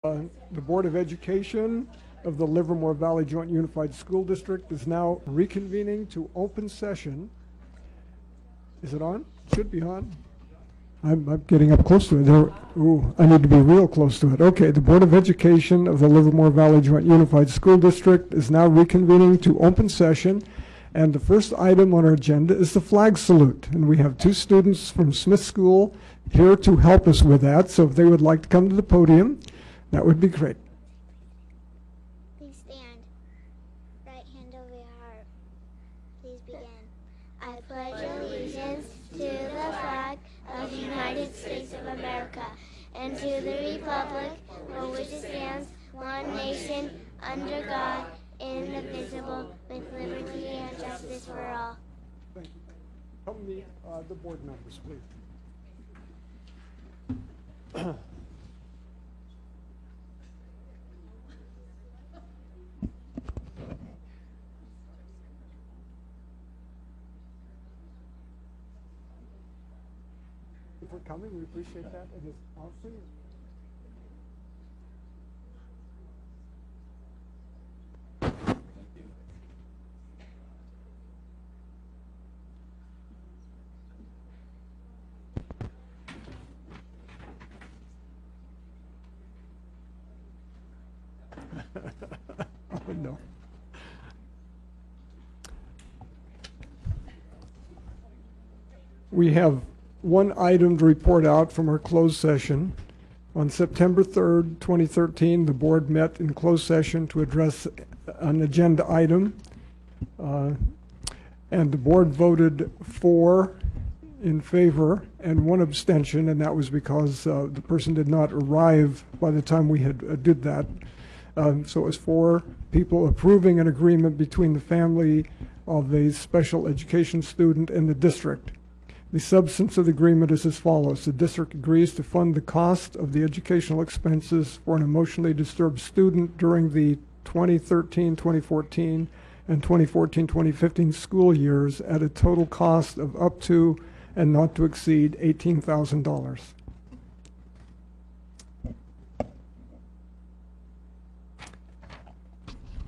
The Board of Education of the Livermore Valley Joint Unified School District is now reconvening to open session. Is it on? It should be on. I'm getting up close to it. Ooh, I need to be real close to it. Okay, the Board of Education of the Livermore Valley Joint Unified School District is now reconvening to open session. And the first item on our agenda is the flag salute. And we have two students from Smith School here to help us with that. So if they would like to come to the podium, that would be great. Please stand. Right hand over your heart. Please begin. I pledge allegiance to the flag of the United States of America and to the republic for which it stands, one nation, under God, indivisible, with liberty and justice for all. Thank you. Help me, the board members, please. For coming, we appreciate that. It is on for you. Oh, no. We have one item to report out from our closed session. On September 3rd, 2013, the board met in closed session to address an agenda item. And the board voted 4 in favor and 1 abstention, and that was because the person did not arrive by the time we had did that. So it was 4 people approving an agreement between the family of a special education student and the district. The substance of the agreement is as follows. The district agrees to fund the cost of the educational expenses for an emotionally disturbed student during the 2013-2014 and 2014-2015 school years at a total cost of up to and not to exceed $18,000.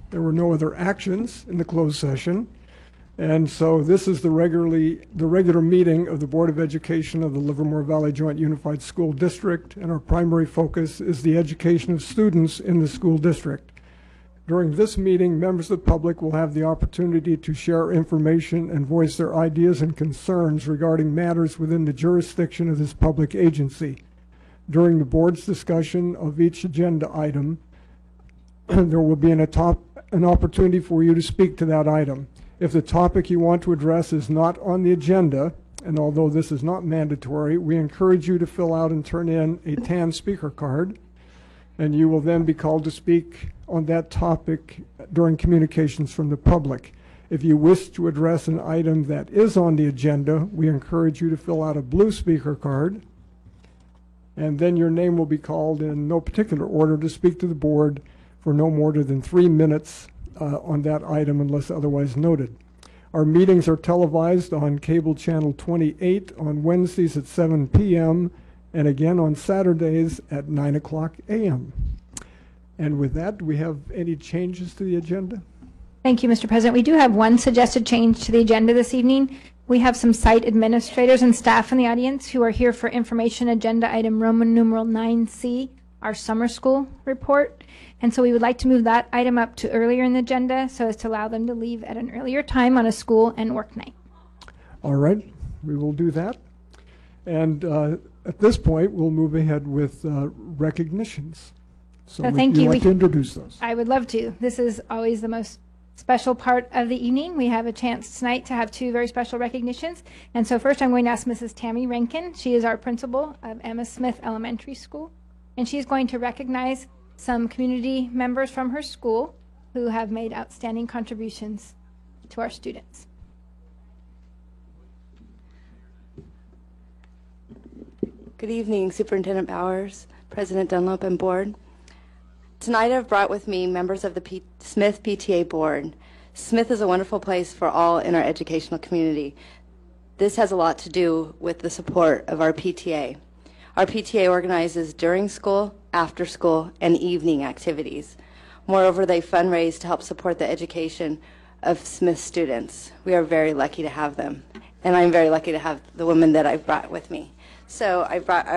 There were no other actions in the closed session. And so this is the regular meeting of the Board of Education of the Livermore Valley Joint Unified School District, and our primary focus is the education of students in the school district. During this meeting, members of the public will have the opportunity to share information and voice their ideas and concerns regarding matters within the jurisdiction of this public agency. During the board's discussion of each agenda item, there will be an opportunity for you to speak to that item. If the topic you want to address is not on the agenda, and although this is not mandatory, we encourage you to fill out and turn in a tan speaker card, and you will then be called to speak on that topic during communications from the public. If you wish to address an item that is on the agenda, we encourage you to fill out a blue speaker card, and then your name will be called in no particular order to speak to the board for no more than 3 minutes on that item unless otherwise noted. Our meetings are televised on cable channel 28 on Wednesdays at 7 p.m. and again on Saturdays at 9 o'clock a.m. And with that, do we have any changes to the agenda? Thank you, Mr. President. We do have one suggested change to the agenda this evening. We have some site administrators and staff in the audience who are here for information agenda item Roman numeral 9C, our summer school report. And so we would like to move that item up to earlier in the agenda so as to allow them to leave at an earlier time on a school and work night. All right, we will do that. And at this point, we'll move ahead with recognitions. So thank you. Would you like to introduce those? I would love to. This is always the most special part of the evening. We have a chance tonight to have 2 very special recognitions. And so first I'm going to ask Mrs. Tammy Rankin. She is our principal of Emma Smith Elementary School. And she's going to recognize some community members from her school who have made outstanding contributions to our students. Good evening, Superintendent Bowers, President Dunlop, and board. Tonight I've brought with me members of the Smith PTA board. Smith is a wonderful place for all in our educational community. This has a lot to do with the support of our PTA. Our PTA organizes during school, after-school, and evening activities. Moreover, they fundraise to help support the education of Smith students. We are very lucky to have them, and I'm very lucky to have the women that I've brought with me. So I brought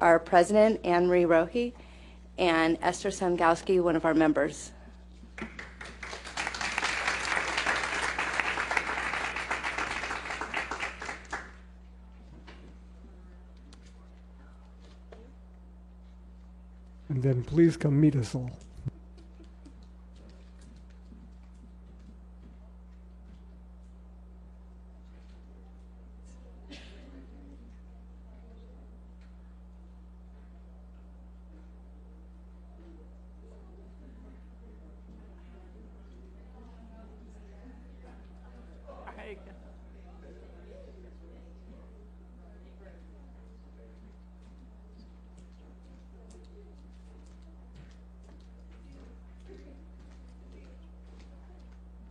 our president, Anne Marie Rohe, and Esther Sangowski, one of our members. And then please come meet us all.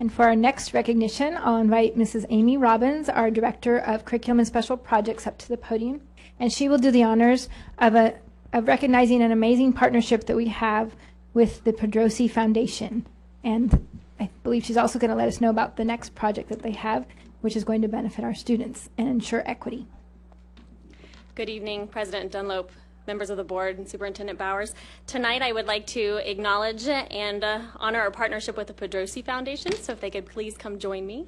And for our next recognition, I'll invite Mrs. Amy Robbins, our Director of Curriculum and Special Projects, up to the podium. And she will do the honors of recognizing an amazing partnership that we have with the Pedrosi Foundation. And I believe she's also going to let us know about the next project that they have, which is going to benefit our students and ensure equity. Good evening, President Dunlop, members of the board, and Superintendent Bowers. Tonight I would like to acknowledge and honor our partnership with the Pedrosi Foundation, so if they could please come join me.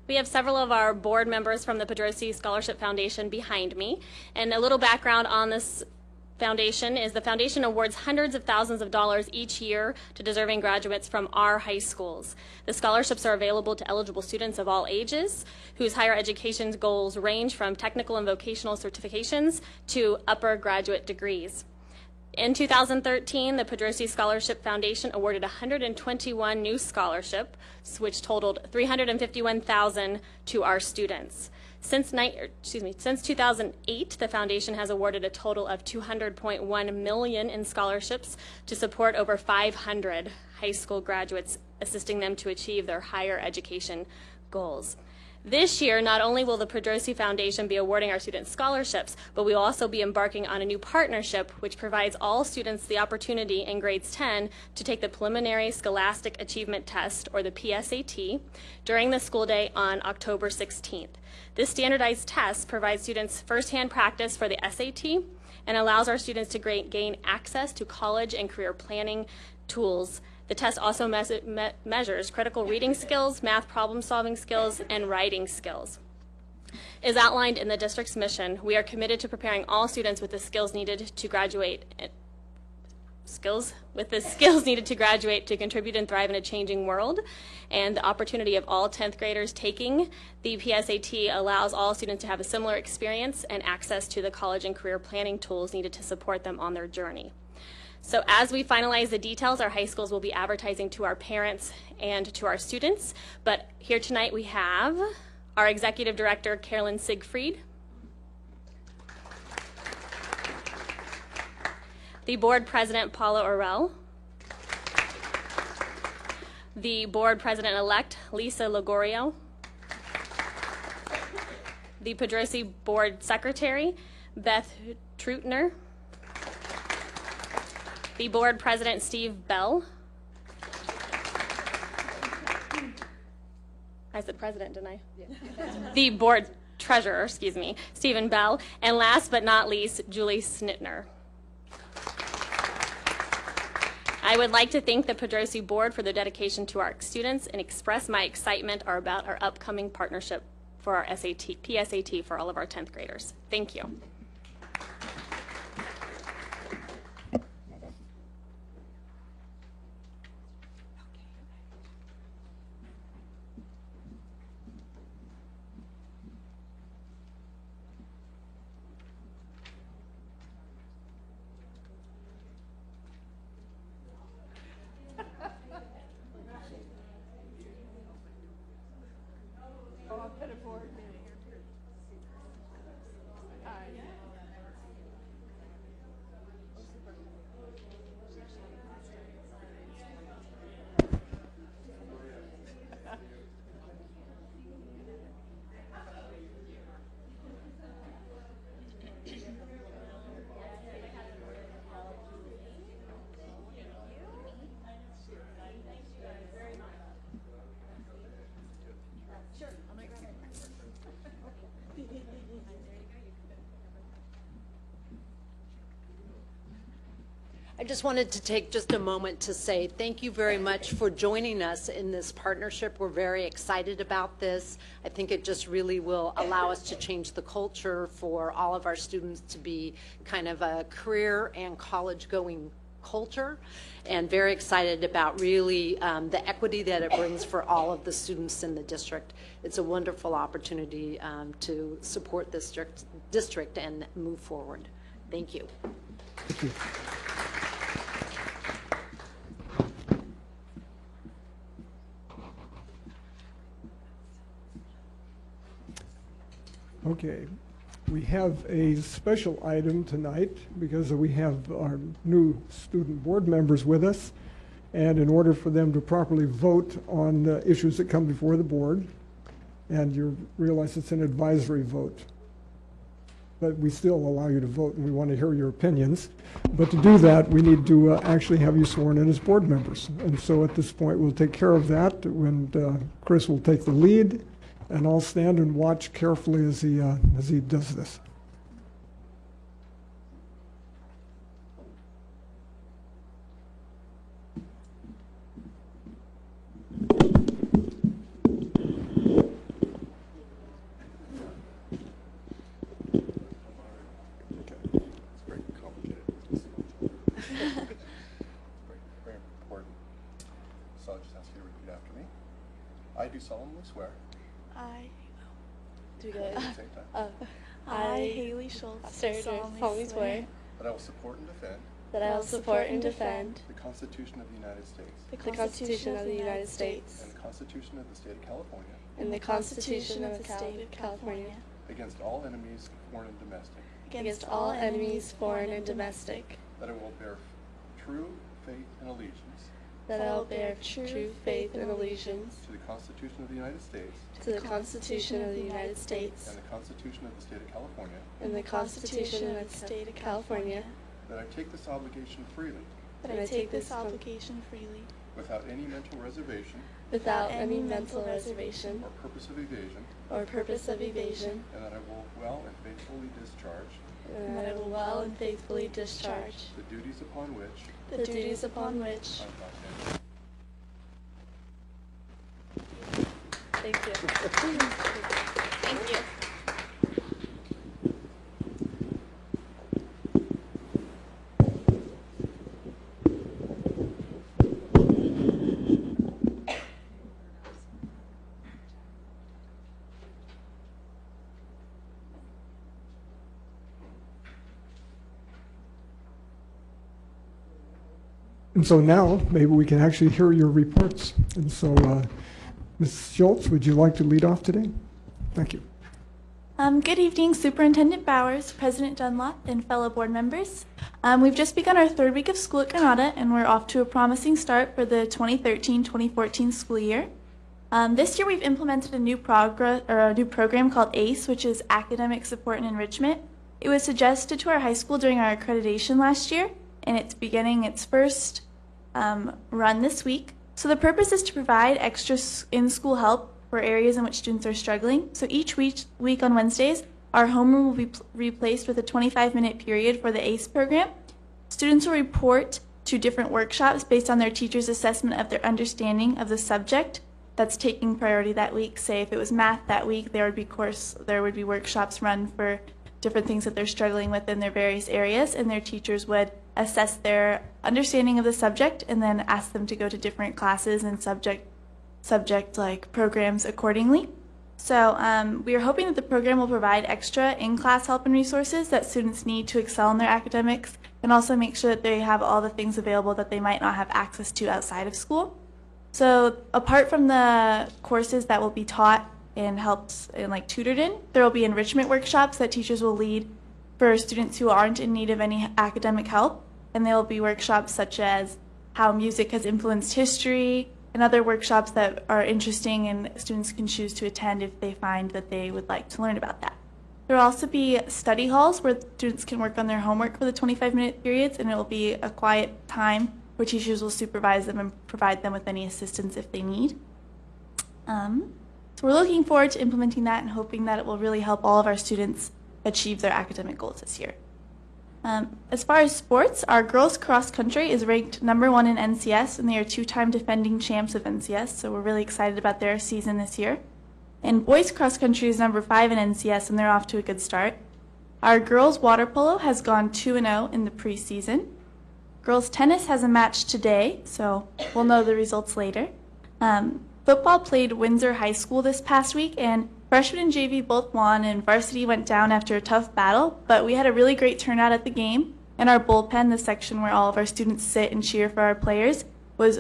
We have several of our board members from the Pedrosi Scholarship Foundation behind me, and a little background on this foundation is the foundation awards hundreds of thousands of dollars each year to deserving graduates from our high schools. The scholarships are available to eligible students of all ages whose higher education goals range from technical and vocational certifications to upper graduate degrees. In 2013, the Pedrosi Scholarship Foundation awarded 121 new scholarships, which totaled $351,000 to our students. Since 2008, the foundation has awarded a total of $200.1 million in scholarships to support over 500 high school graduates, assisting them to achieve their higher education goals. This year, not only will the Pedrosi Foundation be awarding our students scholarships, but we will also be embarking on a new partnership which provides all students the opportunity in grades 10 to take the Preliminary Scholastic Achievement Test, or the PSAT, during the school day on October 16th. This standardized test provides students firsthand practice for the SAT and allows our students to gain access to college and career planning tools. The test also measures critical reading skills, math problem-solving skills, and writing skills. As outlined in the district's mission, we are committed to preparing all students with the skills needed to graduate to contribute and thrive in a changing world. And the opportunity of all 10th graders taking the PSAT allows all students to have a similar experience and access to the college and career planning tools needed to support them on their journey. So as we finalize the details, our high schools will be advertising to our parents and to our students. But here tonight we have our Executive Director, Carolyn Siegfried, the Board President, Paula Orell, the Board President-elect, Lisa Ligorio, the Pedrosi Board Secretary, Beth Trutner, the Board President, Steve Bell. I said President, didn't I? Yeah. The Board Treasurer, Stephen Bell. And last but not least, Julie Snitner. I would like to thank the Pedrosi Board for their dedication to our students and express my excitement about our upcoming partnership for our PSAT for all of our 10th graders. Thank you. I just wanted to take just a moment to say thank you very much for joining us in this partnership. We're very excited about this. I think it just really will allow us to change the culture for all of our students to be kind of a career and college-going culture, and very excited about really the equity that it brings for all of the students in the district. It's a wonderful opportunity to support this district and move forward. Thank you. Thank you. Okay, we have a special item tonight because we have our new student board members with us. And in order for them to properly vote on the issues that come before the board, and you realize it's an advisory vote, but we still allow you to vote and we want to hear your opinions. But to do that, we need to actually have you sworn in as board members. And so at this point, we'll take care of that when Chris will take the lead. And I'll stand and watch carefully as he does this. Very important. So I'll just ask you to repeat after me. I do solemnly swear. I, Haley Schultz, solemnly swear That I will support and defend that I will support and defend the Constitution of the United States the Constitution of the United States and the Constitution of the State of California and the Constitution of the State of California against all enemies, foreign and domestic. against all enemies, foreign and domestic, That I will bear true faith and allegiance that I will bear true faith and allegiance to the Constitution of the United States to the Constitution of the United States and the Constitution of the State of California. and the Constitution of the State of California, That I take this obligation freely, that I take this obligation freely, without any mental reservation without any mental reservation or purpose of evasion, or purpose of evasion, and that I will well and faithfully discharge and that I will well and faithfully discharge the duties upon which the duties upon which. I'm about to enter. Thank you. Thank you. And so now, maybe we can actually hear your reports. And so, Ms. Schultz, would you like to lead off today? Thank you. Good evening, Superintendent Bowers, President Dunlop, and fellow board members. We've just begun our third week of school at Granada, and we're off to a promising start for the 2013-2014 school year. This year, we've implemented a new program called ACE, which is Academic Support and Enrichment. It was suggested to our high school during our accreditation last year, and it's beginning its first run this week. So the purpose is to provide extra in-school help for areas in which students are struggling. So each week on Wednesdays, our homeroom will be replaced with a 25-minute period for the ACE program. Students will report to different workshops based on their teacher's assessment of their understanding of the subject that's taking priority that week. Say if it was math that week, there would be workshops run for different things that they're struggling with in their various areas, and their teachers would assess their understanding of the subject and then ask them to go to different classes and subject like programs accordingly. So we are hoping that the program will provide extra in-class help and resources that students need to excel in their academics, and also make sure that they have all the things available that they might not have access to outside of school. So apart from the courses that will be taught and helped and like tutored in, there will be enrichment workshops that teachers will lead for students who aren't in need of any academic help. And there will be workshops such as how music has influenced history, and other workshops that are interesting and students can choose to attend if they find that they would like to learn about that. There will also be study halls where students can work on their homework for the 25-minute periods, and it will be a quiet time where teachers will supervise them and provide them with any assistance if they need. So we're looking forward to implementing that and hoping that it will really help all of our students achieve their academic goals this year. As far as sports, our girls cross country is ranked #1 in NCS, and they are 2-time defending champs of NCS, so we're really excited about their season this year. And boys cross country is #5 in NCS, and they're off to a good start. Our girls water polo has gone 2-0 in the preseason. Girls tennis has a match today, so we'll know the results later. Football played Windsor High School this past week, and freshmen and JV both won, and varsity went down after a tough battle, but we had a really great turnout at the game, and our bullpen, the section where all of our students sit and cheer for our players, was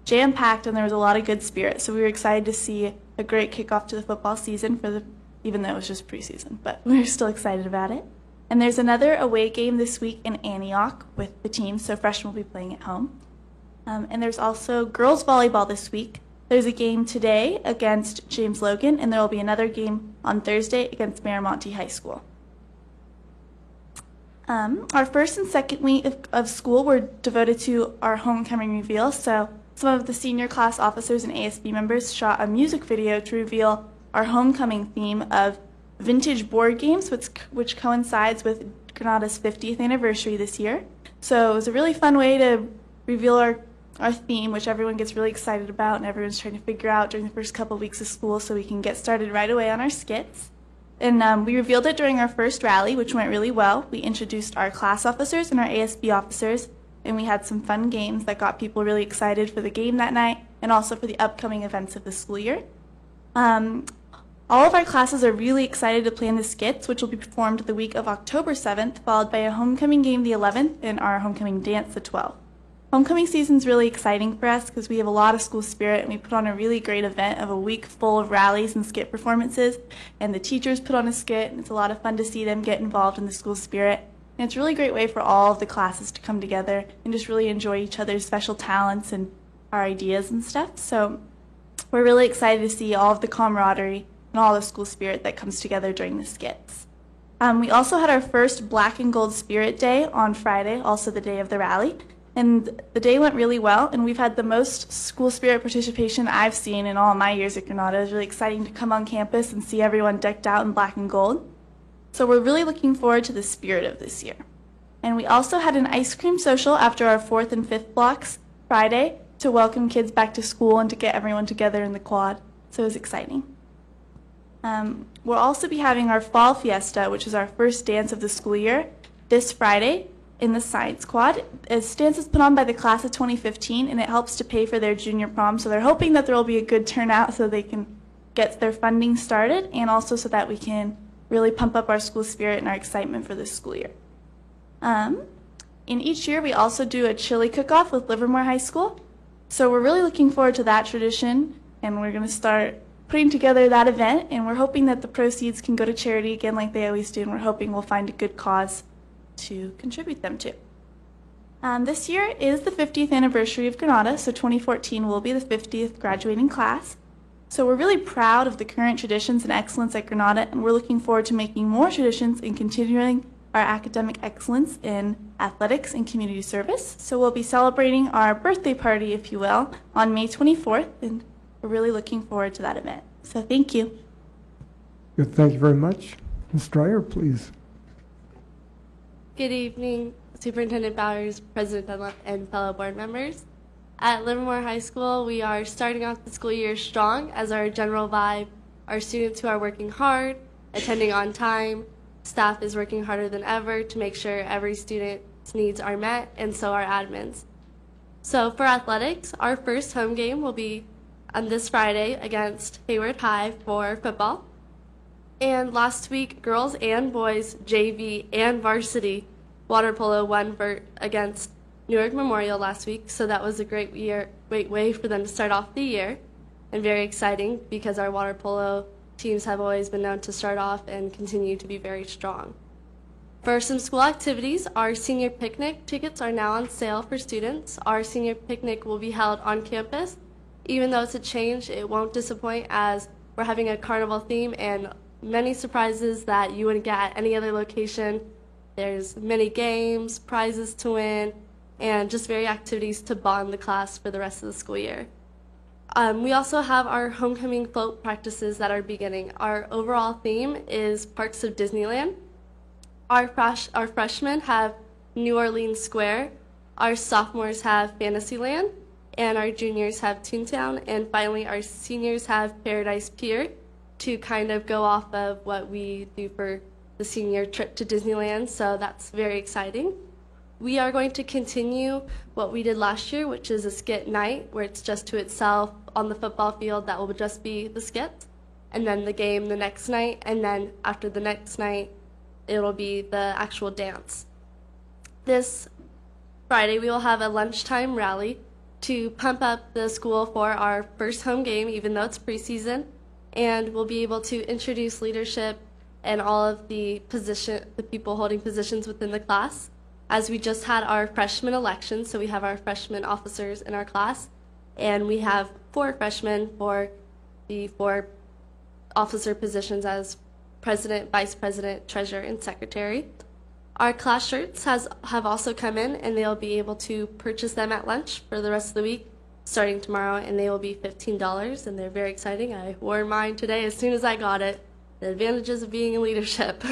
jam-packed, and there was a lot of good spirit, so we were excited to see a great kickoff to the football season, even though it was just preseason, but we were still excited about it. And there's another away game this week in Antioch with the team, so freshmen will be playing at home. And there's also girls volleyball this week. There's a game today against James Logan, and there will be another game on Thursday against Miramonte High School. Our first and second week of school were devoted to our homecoming reveal, so some of the senior class officers and ASB members shot a music video to reveal our homecoming theme of vintage board games, which coincides with Granada's 50th anniversary this year. So it was a really fun way to reveal our theme, which everyone gets really excited about and everyone's trying to figure out during the first couple of weeks of school so we can get started right away on our skits. And we revealed it during our first rally, which went really well. We introduced our class officers and our ASB officers, and we had some fun games that got people really excited for the game that night and also for the upcoming events of the school year. All of our classes are really excited to plan the skits, which will be performed the week of October 7th, followed by a homecoming game the 11th and our homecoming dance the 12th. Homecoming season is really exciting for us because we have a lot of school spirit, and we put on a really great event of a week full of rallies and skit performances, and the teachers put on a skit, and it's a lot of fun to see them get involved in the school spirit. And it's a really great way for all of the classes to come together and just really enjoy each other's special talents and our ideas and stuff. So we're really excited to see all of the camaraderie and all the school spirit that comes together during the skits. We also had our first Black and Gold Spirit Day on Friday, also the day of the rally. And the day went really well, and we've had the most school spirit participation I've seen in all my years at Granada. It was really exciting to come on campus and see everyone decked out in black and gold. So we're really looking forward to the spirit of this year. And we also had an ice cream social after our 4th and 5th blocks Friday to welcome kids back to school and to get everyone together in the quad. So it was exciting. We'll also be having our fall fiesta, which is our first dance of the school year, this Friday in the Science Quad. This dance is put on by the class of 2015, and it helps to pay for their junior prom. So they're hoping that there will be a good turnout so they can get their funding started, and also so that we can really pump up our school spirit and our excitement for this school year. In each year, we also do a chili cook-off with Livermore High School. So we're really looking forward to that tradition, and we're going to start putting together that event, and we're hoping that the proceeds can go to charity again like they always do, and we're hoping we'll find a good cause to contribute them to. This year is the 50th anniversary of Granada, so 2014 will be the 50th graduating class. So we're really proud of the current traditions and excellence at Granada, and we're looking forward to making more traditions and continuing our academic excellence in athletics and community service. So we'll be celebrating our birthday party, if you will, on May 24th, and we're really looking forward to that event. So thank you. Good, thank you very much. Ms. Dreyer, please. Good evening, Superintendent Bowers, President Dunlap, and fellow board members. At Livermore High School, we are starting off the school year strong as our general vibe. Our students who are working hard, attending on time, staff is working harder than ever to make sure every student's needs are met, and so are admins. So for athletics, our first home game will be on this Friday against Hayward High for football. And last week, girls and boys, JV and varsity water polo won against Newark Memorial last week, so that was a great way for them to start off the year, and very exciting because our water polo teams have always been known to start off and continue to be very strong. For some school activities, our senior picnic tickets are now on sale for students. Our senior picnic will be held on campus. Even though it's a change, it won't disappoint as we're having a carnival theme and many surprises that you wouldn't get at any other location. There's many games, prizes to win, and just very activities to bond the class for the rest of the school year. We also have our homecoming float practices that are beginning. Our overall theme is Parks of Disneyland. Our freshmen have New Orleans Square. Our sophomores have Fantasyland, and our juniors have Toontown, and finally our seniors have Paradise Pier to kind of go off of what we do for the senior trip to Disneyland, so that's very exciting. We are going to continue what we did last year, which is a skit night, where it's just to itself on the football field. That will just be the skit, and then the game the next night, and then after the next night, it'll be the actual dance. This Friday, we will have a lunchtime rally to pump up the school for our first home game, even though it's preseason, and we'll be able to introduce leadership and all of the people holding positions within the class, as we just had our freshman election, so we have our freshman officers in our class, and we have 4 freshmen for the 4 officer positions as president, vice president, treasurer, and secretary. Our class shirts have also come in, and they'll be able to purchase them at lunch for the rest of the week, starting tomorrow, and they will be $15, and they're very exciting. I wore mine today as soon as I got it. The advantages of being in leadership.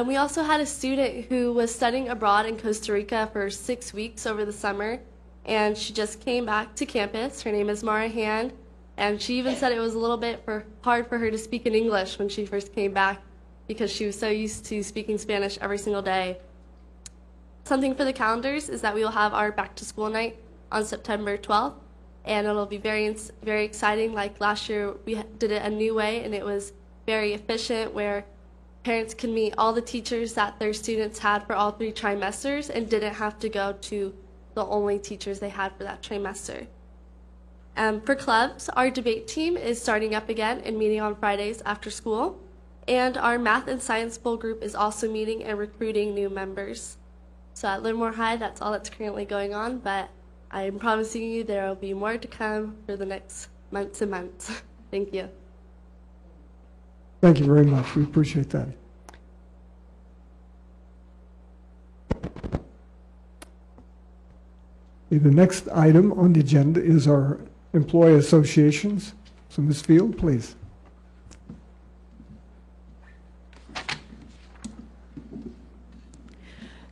We also had a student who was studying abroad in Costa Rica for 6 weeks over the summer, and she just came back to campus. Her name is Mara Hand, and she even said it was a little bit hard for her to speak in English when she first came back, because she was so used to speaking Spanish every single day. Something for the calendars is that we will have our back-to-school night on September 12th, and it'll be very, very exciting. Like last year, we did it a new way, and it was very efficient, where parents can meet all the teachers that their students had for all 3 trimesters and didn't have to go to the only teachers they had for that trimester. For clubs, our debate team is starting up again and meeting on Fridays after school. And our Math and Science Bowl group is also meeting and recruiting new members. So at Livermore High, that's all that's currently going on, but I'm promising you there will be more to come for the next months and months. Thank you. Thank you very much. We appreciate that. The next item on the agenda is our employee associations. So Ms. Field, please.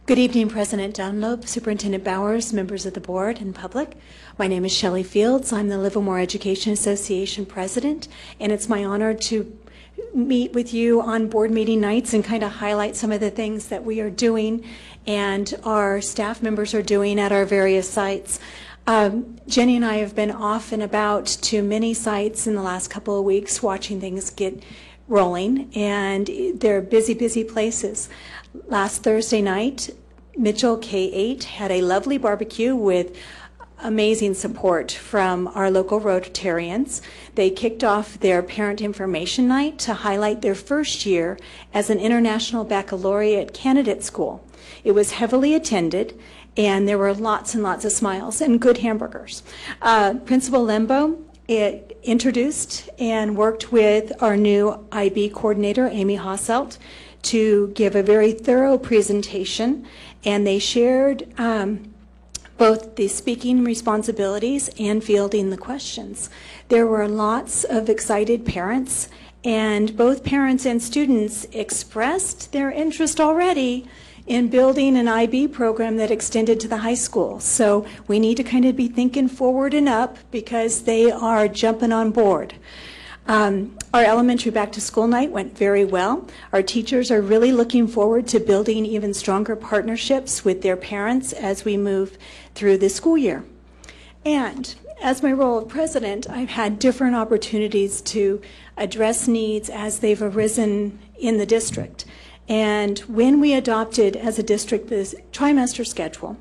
Good evening, President Dunlop, Superintendent Bowers, members of the board, and public. My name is Shelley Fields. I'm the Livermore Education Association president, and it's my honor to meet with you on board meeting nights and kind of highlight some of the things that we are doing and our staff members are doing at our various sites. Jenny and I have been off and about to many sites in the last couple of weeks watching things get rolling, and they're busy, busy places. Last Thursday night, Mitchell K-8 had a lovely barbecue with amazing support from our local Rotarians. They kicked off their parent information night to highlight their first year as an international baccalaureate candidate school. It was heavily attended, and there were lots and lots of smiles and good hamburgers. Principal Lembo introduced and worked with our new IB coordinator, Amy Hasselt, to give a very thorough presentation, and they shared both the speaking responsibilities and fielding the questions. There were lots of excited parents, and both parents and students expressed their interest already in building an IB program that extended to the high school. So we need to kind of be thinking forward and up because they are jumping on board. Our elementary back-to-school night went very well. Our teachers are really looking forward to building even stronger partnerships with their parents as we move through the school year. And as my role of president, I've had different opportunities to address needs as they've arisen in the district. And when we adopted as a district this trimester schedule,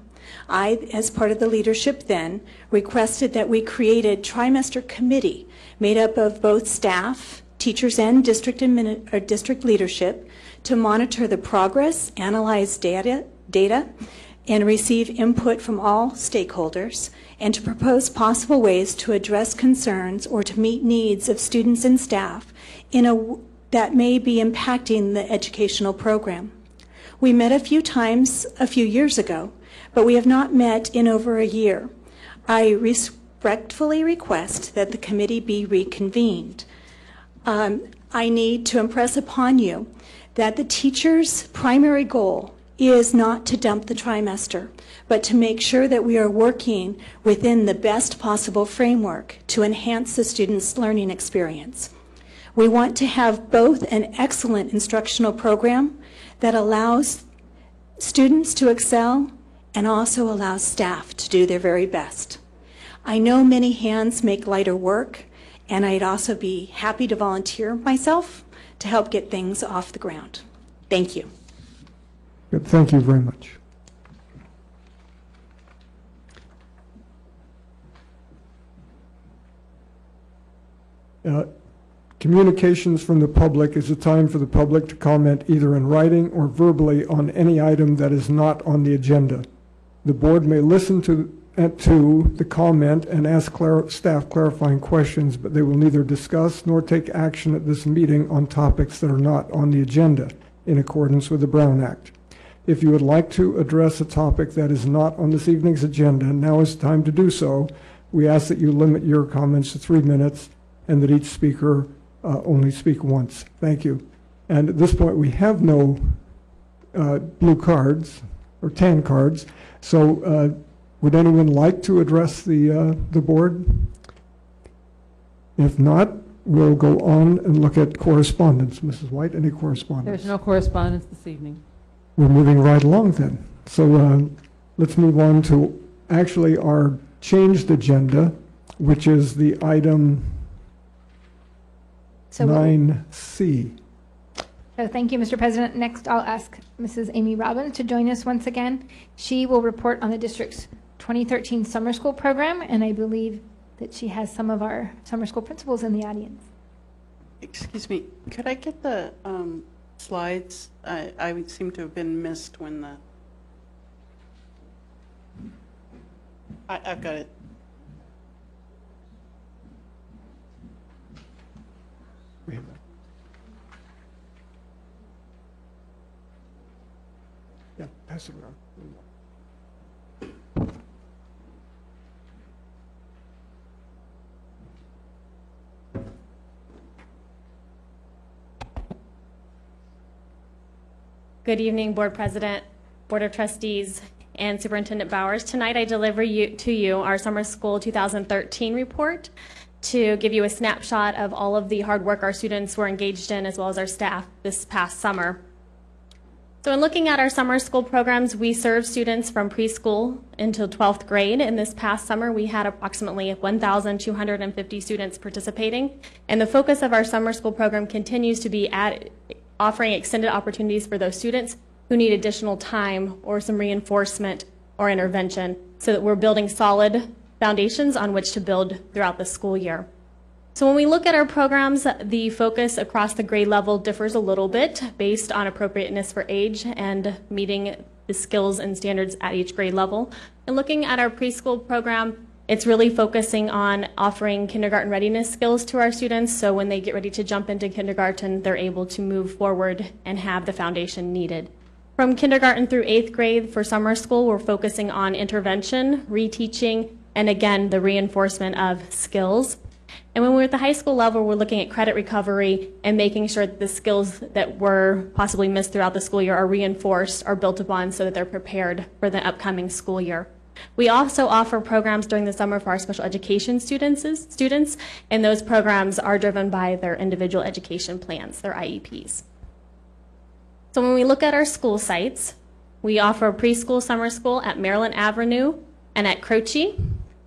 I, as part of the leadership then, requested that we create a trimester committee made up of both staff, teachers, and district leadership to monitor the progress, analyze data, and receive input from all stakeholders, and to propose possible ways to address concerns or to meet needs of students and staff that may be impacting the educational program. We met a few times a few years ago, but we have not met in over a year. I respectfully request that the committee be reconvened. I need to impress upon you that the teacher's primary goal is not to dump the trimester, but to make sure that we are working within the best possible framework to enhance the student's learning experience. We want to have both an excellent instructional program that allows students to excel and also allows staff to do their very best. I know many hands make lighter work, and I'd also be happy to volunteer myself to help get things off the ground. Thank you. Good. Thank you very much. Communications from the public is a time for the public to comment either in writing or verbally on any item that is not on the agenda. The board may listen to the comment and ask staff clarifying questions, but they will neither discuss nor take action at this meeting on topics that are not on the agenda in accordance with the Brown Act. If you would like to address a topic that is not on this evening's agenda, now is the time to do so. We ask that you limit your comments to 3 minutes and that each speaker only speak once. Thank you. And at this point, we have no blue cards or tan cards. So would anyone like to address the board? If not, we'll go on and look at correspondence. Mrs. White, any correspondence? There's no correspondence this evening. We're moving right along then. So let's move on to actually our changed agenda, which is the item 9C. So thank you, Mr. President. Next, I'll ask Mrs. Amy Robbins to join us once again. She will report on the district's 2013 summer school program, and I believe that she has some of our summer school principals in the audience. Excuse me, could I get the slides? I seem to have been missed when the... I've got it. Wait a minute. Yeah, pass it around. Good evening, Board President, Board of Trustees, and Superintendent Bowers. Tonight I deliver to you our Summer School 2013 report to give you a snapshot of all of the hard work our students were engaged in as well as our staff this past summer. So in looking at our summer school programs, we serve students from preschool until 12th grade. And this past summer, we had approximately 1,250 students participating. And the focus of our summer school program continues to be offering extended opportunities for those students who need additional time or some reinforcement or intervention so that we're building solid foundations on which to build throughout the school year. So when we look at our programs, the focus across the grade level differs a little bit based on appropriateness for age and meeting the skills and standards at each grade level. And looking at our preschool program, it's really focusing on offering kindergarten readiness skills to our students, so when they get ready to jump into kindergarten, they're able to move forward and have the foundation needed. From kindergarten through 8th grade for summer school, we're focusing on intervention, reteaching, and again, the reinforcement of skills. And when we're at the high school level, we're looking at credit recovery and making sure that the skills that were possibly missed throughout the school year are reinforced or built upon so that they're prepared for the upcoming school year. We also offer programs during the summer for our special education students, and those programs are driven by their individual education plans, their IEPs. So when we look at our school sites, we offer preschool summer school at Maryland Avenue and at Croce.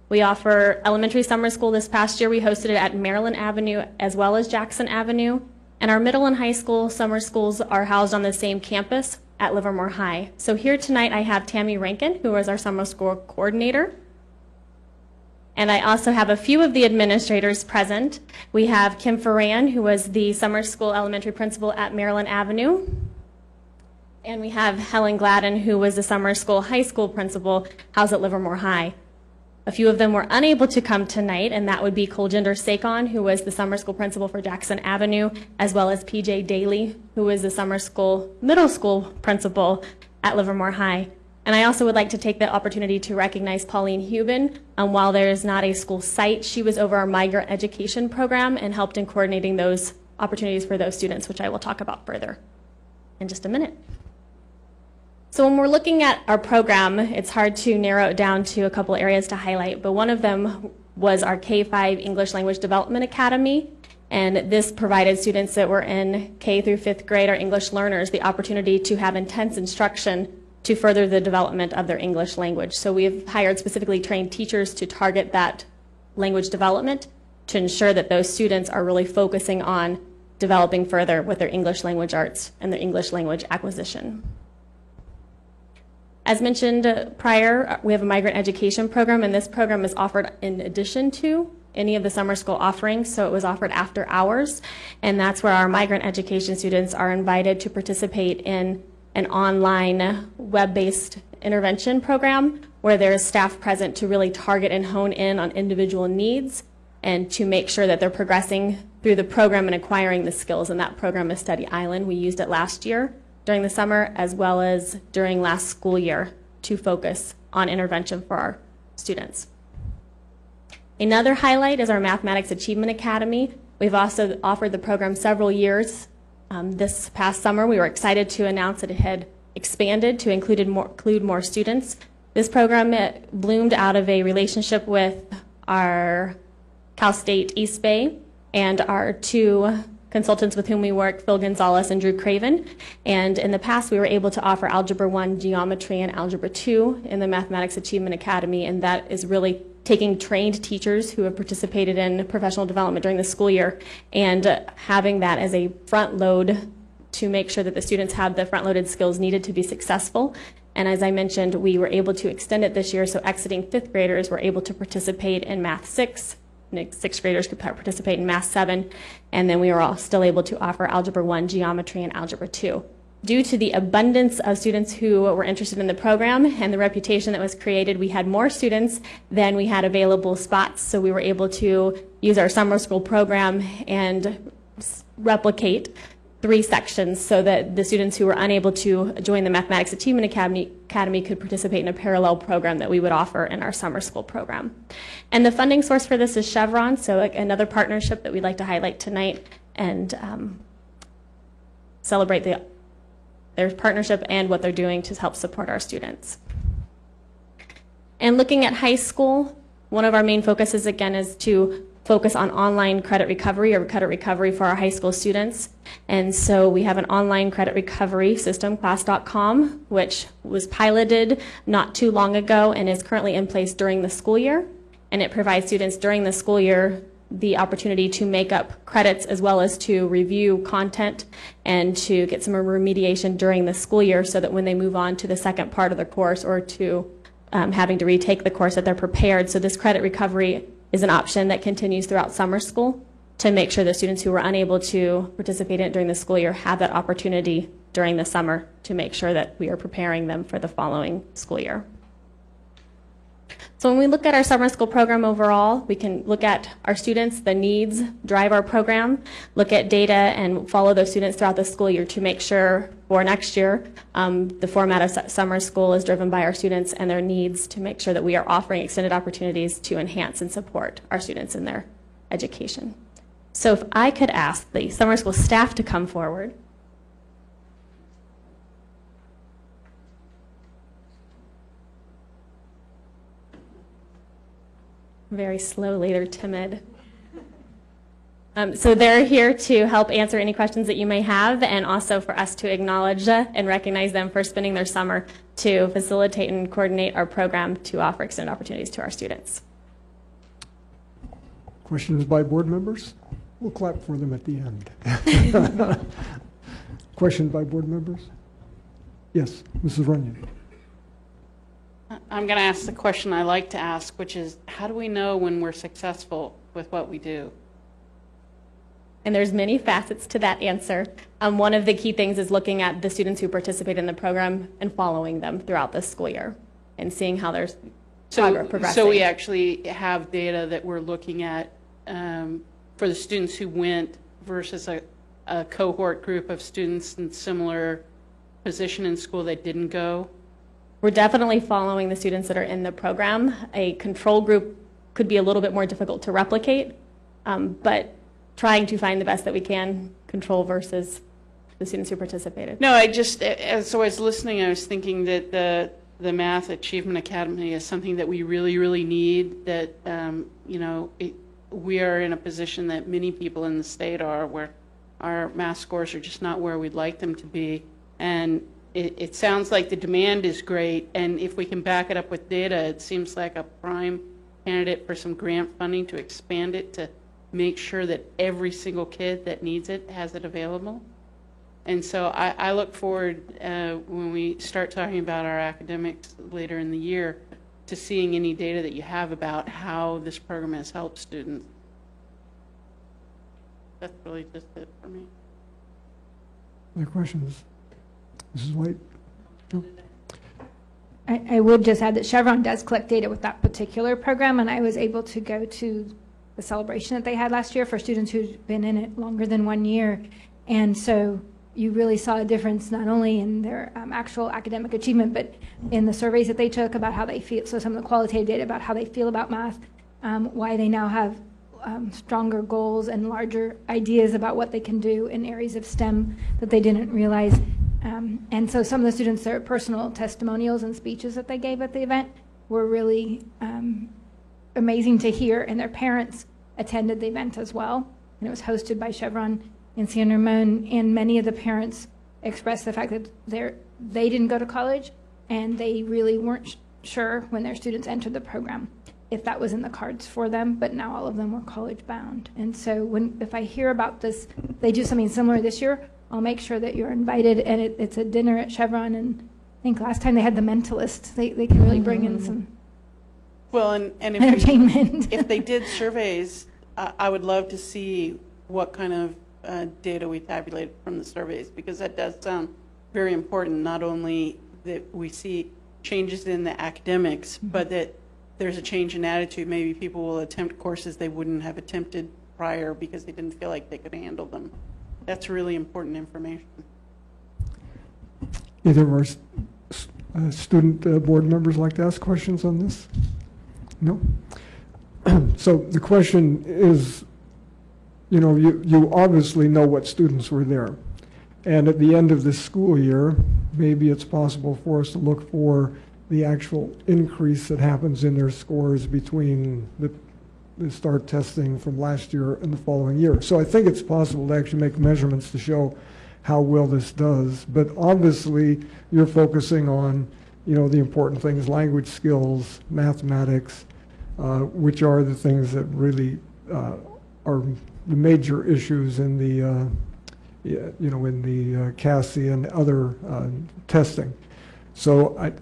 We offer elementary summer school this past year. We hosted it at Maryland Avenue as well as Jackson Avenue. And our middle and high school summer schools are housed on the same campus at Livermore High. So here tonight I have Tammy Rankin, who is our summer school coordinator. And I also have a few of the administrators present. We have Kim Ferran, who was the summer school elementary principal at Maryland Avenue. And we have Helen Gladden, who was the summer school high school principal housed at Livermore High. A few of them were unable to come tonight, and that would be Koljinder Sakon, who was the summer school principal for Jackson Avenue, as well as PJ Daly, who was the summer school middle school principal at Livermore High. And I also would like to take the opportunity to recognize Pauline Hubin. While there is not a school site, she was over our migrant education program and helped in coordinating those opportunities for those students, which I will talk about further in just a minute. So when we're looking at our program, it's hard to narrow it down to a couple areas to highlight, but one of them was our K-5 English Language Development Academy, and this provided students that were in K through 5th grade, or English learners, the opportunity to have intense instruction to further the development of their English language. So we've hired specifically trained teachers to target that language development to ensure that those students are really focusing on developing further with their English language arts and their English language acquisition. As mentioned prior, we have a migrant education program, and this program is offered in addition to any of the summer school offerings, so it was offered after hours, and that's where our migrant education students are invited to participate in an online web-based intervention program where there is staff present to really target and hone in on individual needs and to make sure that they're progressing through the program and acquiring the skills. And that program is Study Island. We used it last year during the summer as well as during last school year to focus on intervention for our students. Another highlight is our Mathematics Achievement Academy. We've also offered the program several years. This past summer, we were excited to announce that it had expanded to include more students. This program bloomed out of a relationship with our Cal State East Bay and our two consultants with whom we work, Phil Gonzalez and Drew Craven. And in the past, we were able to offer Algebra 1 geometry and Algebra 2 in the Mathematics Achievement Academy, and that is really taking trained teachers who have participated in professional development during the school year and having that as a front load to make sure that the students have the front-loaded skills needed to be successful. And as I mentioned, we were able to extend it this year, so exiting 5th graders were able to participate in Math 6, and 6th graders could participate in Math 7, and then we were all still able to offer Algebra 1 geometry and Algebra 2. Due to the abundance of students who were interested in the program and the reputation that was created, we had more students than we had available spots, so we were able to use our summer school program and replicate 3 sections so that the students who were unable to join the Mathematics Achievement Academy could participate in a parallel program that we would offer in our summer school program. And the funding source for this is Chevron, so another partnership that we'd like to highlight tonight and celebrate their partnership and what they're doing to help support our students. And looking at high school, one of our main focuses again is to focus on online credit recovery or credit recovery for our high school students. And so we have an online credit recovery system, class.com, which was piloted not too long ago and is currently in place during the school year. And it provides students during the school year the opportunity to make up credits as well as to review content and to get some remediation during the school year so that when they move on to the second part of the course or to having to retake the course that they're prepared. So this credit recovery is an option that continues throughout summer school to make sure the students who were unable to participate in it during the school year have that opportunity during the summer to make sure that we are preparing them for the following school year. So when we look at our summer school program overall, we can look at our students, the needs, drive our program, look at data, and follow those students throughout the school year to make sure for next year the format of summer school is driven by our students and their needs to make sure that we are offering extended opportunities to enhance and support our students in their education. So if I could ask the summer school staff to come forward. Very slowly, they're timid. So they're here to help answer any questions that you may have and also for us to acknowledge and recognize them for spending their summer to facilitate and coordinate our program to offer extended opportunities to our students. Questions by board members? We'll clap for them at the end. Questions by board members? Yes, Mrs. Runyon. I'm going to ask the question I like to ask, which is, how do we know when we're successful with what we do? And there's many facets to that answer. One of the key things is looking at the students who participate in the program and following them throughout the school year and seeing how there's progressing. So we actually have data that we're looking at for the students who went versus a cohort group of students in similar position in school that didn't go? We're definitely following the students that are in the program. A control group could be a little bit more difficult to replicate, but trying to find the best that we can control versus the students who participated. No, I just, as I was listening, I was thinking that the Math Achievement Academy is something that we really, really need, that, you know, we are in a position that many people in the state are, where our math scores are just not where we'd like them to be. And it sounds like the demand is great, and if we can back it up with data, it seems like a prime candidate for some grant funding to expand it, to make sure that every single kid that needs it has it available. And so I look forward, when we start talking about our academics later in the year, to seeing any data that you have about how this program has helped students. That's really just it for me. Other questions? Mrs. White? No? I would just add that Chevron does collect data with that particular program, and I was able to go to the celebration that they had last year for students who've been in it longer than 1 year. And so you really saw a difference not only in their actual academic achievement, but in the surveys that they took about how they feel, so some of the qualitative data about how they feel about math, why they now have stronger goals and larger ideas about what they can do in areas of STEM that they didn't realize. And so some of the students, their personal testimonials and speeches that they gave at the event were really amazing to hear, and their parents attended the event as well. And it was hosted by Chevron in San Ramon, and many of the parents expressed the fact that they didn't go to college, and they really weren't sure when their students entered the program if that was in the cards for them, but now all of them were college bound. And so if I hear about this, they do something similar this year, I'll make sure that you're invited, and it's a dinner at Chevron, and I think last time they had the Mentalist. They can really bring in some well, and if entertainment. If they did surveys, I would love to see what kind of data we tabulated from the surveys, because that does sound very important, not only that we see changes in the academics, but that there's a change in attitude. Maybe people will attempt courses they wouldn't have attempted prior because they didn't feel like they could handle them. That's really important information. Either of our student board members like to ask questions on this? No? So the question is, you know, you obviously know what students were there. And at the end of this school year, maybe it's possible for us to look for the actual increase that happens in their scores between the start testing from last year and the following year. So I think it's possible to actually make measurements to show how well this does. But obviously, you're focusing on, you know, the important things, language skills, mathematics, which are the things that really are the major issues in the, you know, in the CASI and other testing. So I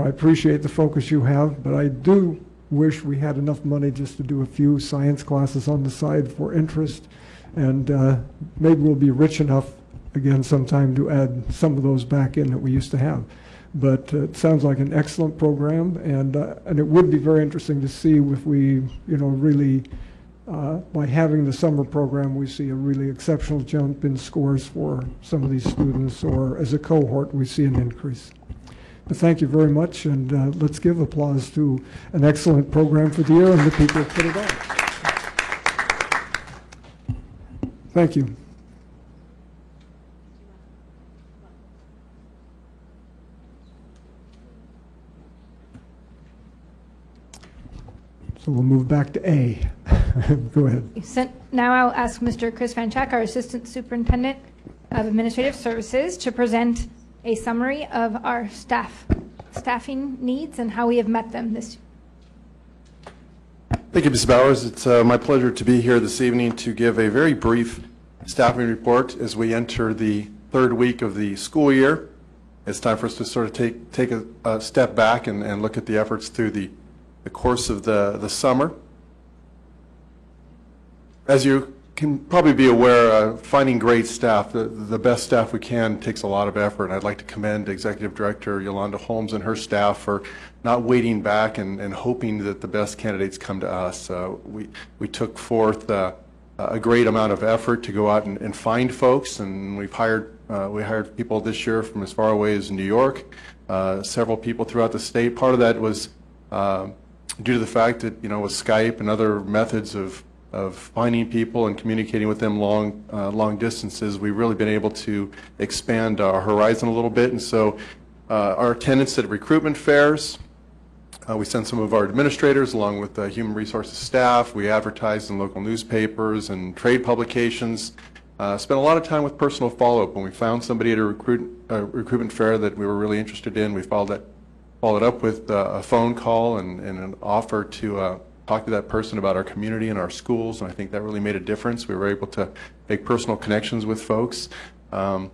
appreciate the focus you have, but I do wish we had enough money just to do a few science classes on the side for interest, and maybe we'll be rich enough again sometime to add some of those back in that we used to have. But it sounds like an excellent program, and it would be very interesting to see if we, you know, really, by having the summer program, we see a really exceptional jump in scores for some of these students, or as a cohort, we see an increase. But thank you very much, and let's give applause to an excellent program for the year and the people who put it on. Thank you. So we'll move back to A. Go ahead. Now I'll ask Mr. Chris Van Schack, our Assistant Superintendent of Administrative Services, to present a summary of our staffing needs and how we have met them this year. Thank you, Ms. Bowers. It's my pleasure to be here this evening to give a very brief staffing report as we enter the third week of the school year. It's time for us to sort of take a step back and look at the efforts through the course of the summer. As you can probably be aware, finding great staff, the best staff we can, takes a lot of effort. And I'd like to commend Executive Director Yolanda Holmes and her staff for not waiting back and hoping that the best candidates come to us. We took forth a great amount of effort to go out and find folks, and we hired people this year from as far away as New York, several people throughout the state. Part of that was due to the fact that, you know, with Skype and other methods of of finding people and communicating with them long distances, we've really been able to expand our horizon a little bit. And so our attendance at recruitment fairs, we send some of our administrators along with human resources staff. We advertise in local newspapers and trade publications. Spent a lot of time with personal follow-up. When we found somebody at a recruitment fair that we were really interested in, we followed up with a phone call and an offer to talk to that person about our community and our schools, and I think that really made a difference. We were able to make personal connections with folks. And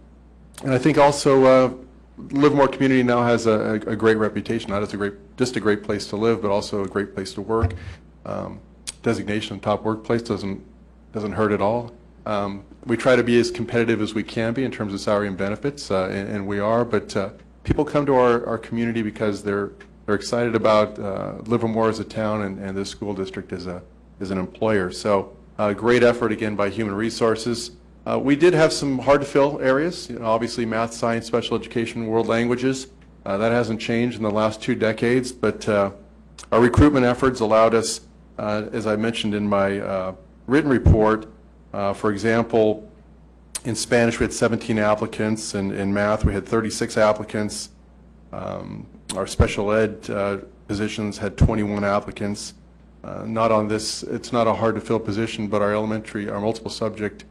I think also Livermore community now has a great reputation, not as just a great place to live, but also a great place to work. Designation top workplace doesn't hurt at all. We try to be as competitive as we can be in terms of salary and benefits, and we are, but people come to our community because they're excited about Livermore as a town and this school district as an employer. So great effort again by Human Resources. We did have some hard to fill areas, obviously math, science, special education, world languages. That hasn't changed in the last 2 decades, but our recruitment efforts allowed us, as I mentioned in my written report, for example, in Spanish we had 17 applicants, and in math we had 36 applicants. Our special ed positions had 21 applicants. Not on this, it's not a hard to fill position, but our multiple subject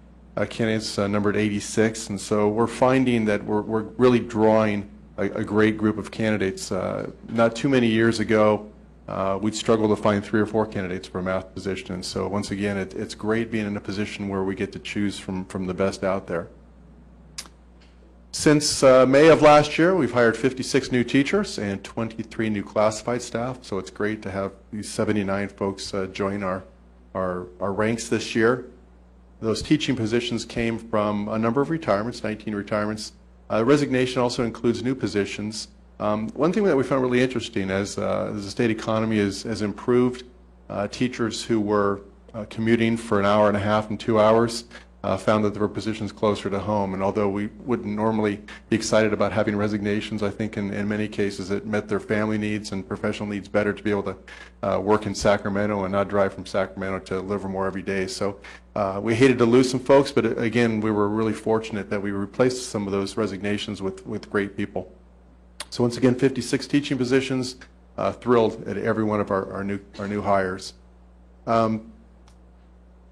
candidates numbered 86, and so we're finding that we're really drawing a great group of candidates. Not too many years ago, we'd struggle to find 3 or 4 candidates for a math position, and so once again, it's great being in a position where we get to choose from the best out there. Since May of last year, we've hired 56 new teachers and 23 new classified staff, so it's great to have these 79 folks join our ranks this year. Those teaching positions came from a number of retirements, 19 retirements. Resignation also includes new positions. One thing that we found really interesting as the state economy has improved, teachers who were commuting for an hour and a half and 2 hours found that there were positions closer to home. And although we wouldn't normally be excited about having resignations, I think in many cases it met their family needs and professional needs better to be able to work in Sacramento and not drive from Sacramento to Livermore every day. So we hated to lose some folks, but again, we were really fortunate that we replaced some of those resignations with great people. So once again, 56 teaching positions, thrilled at every one of our new hires.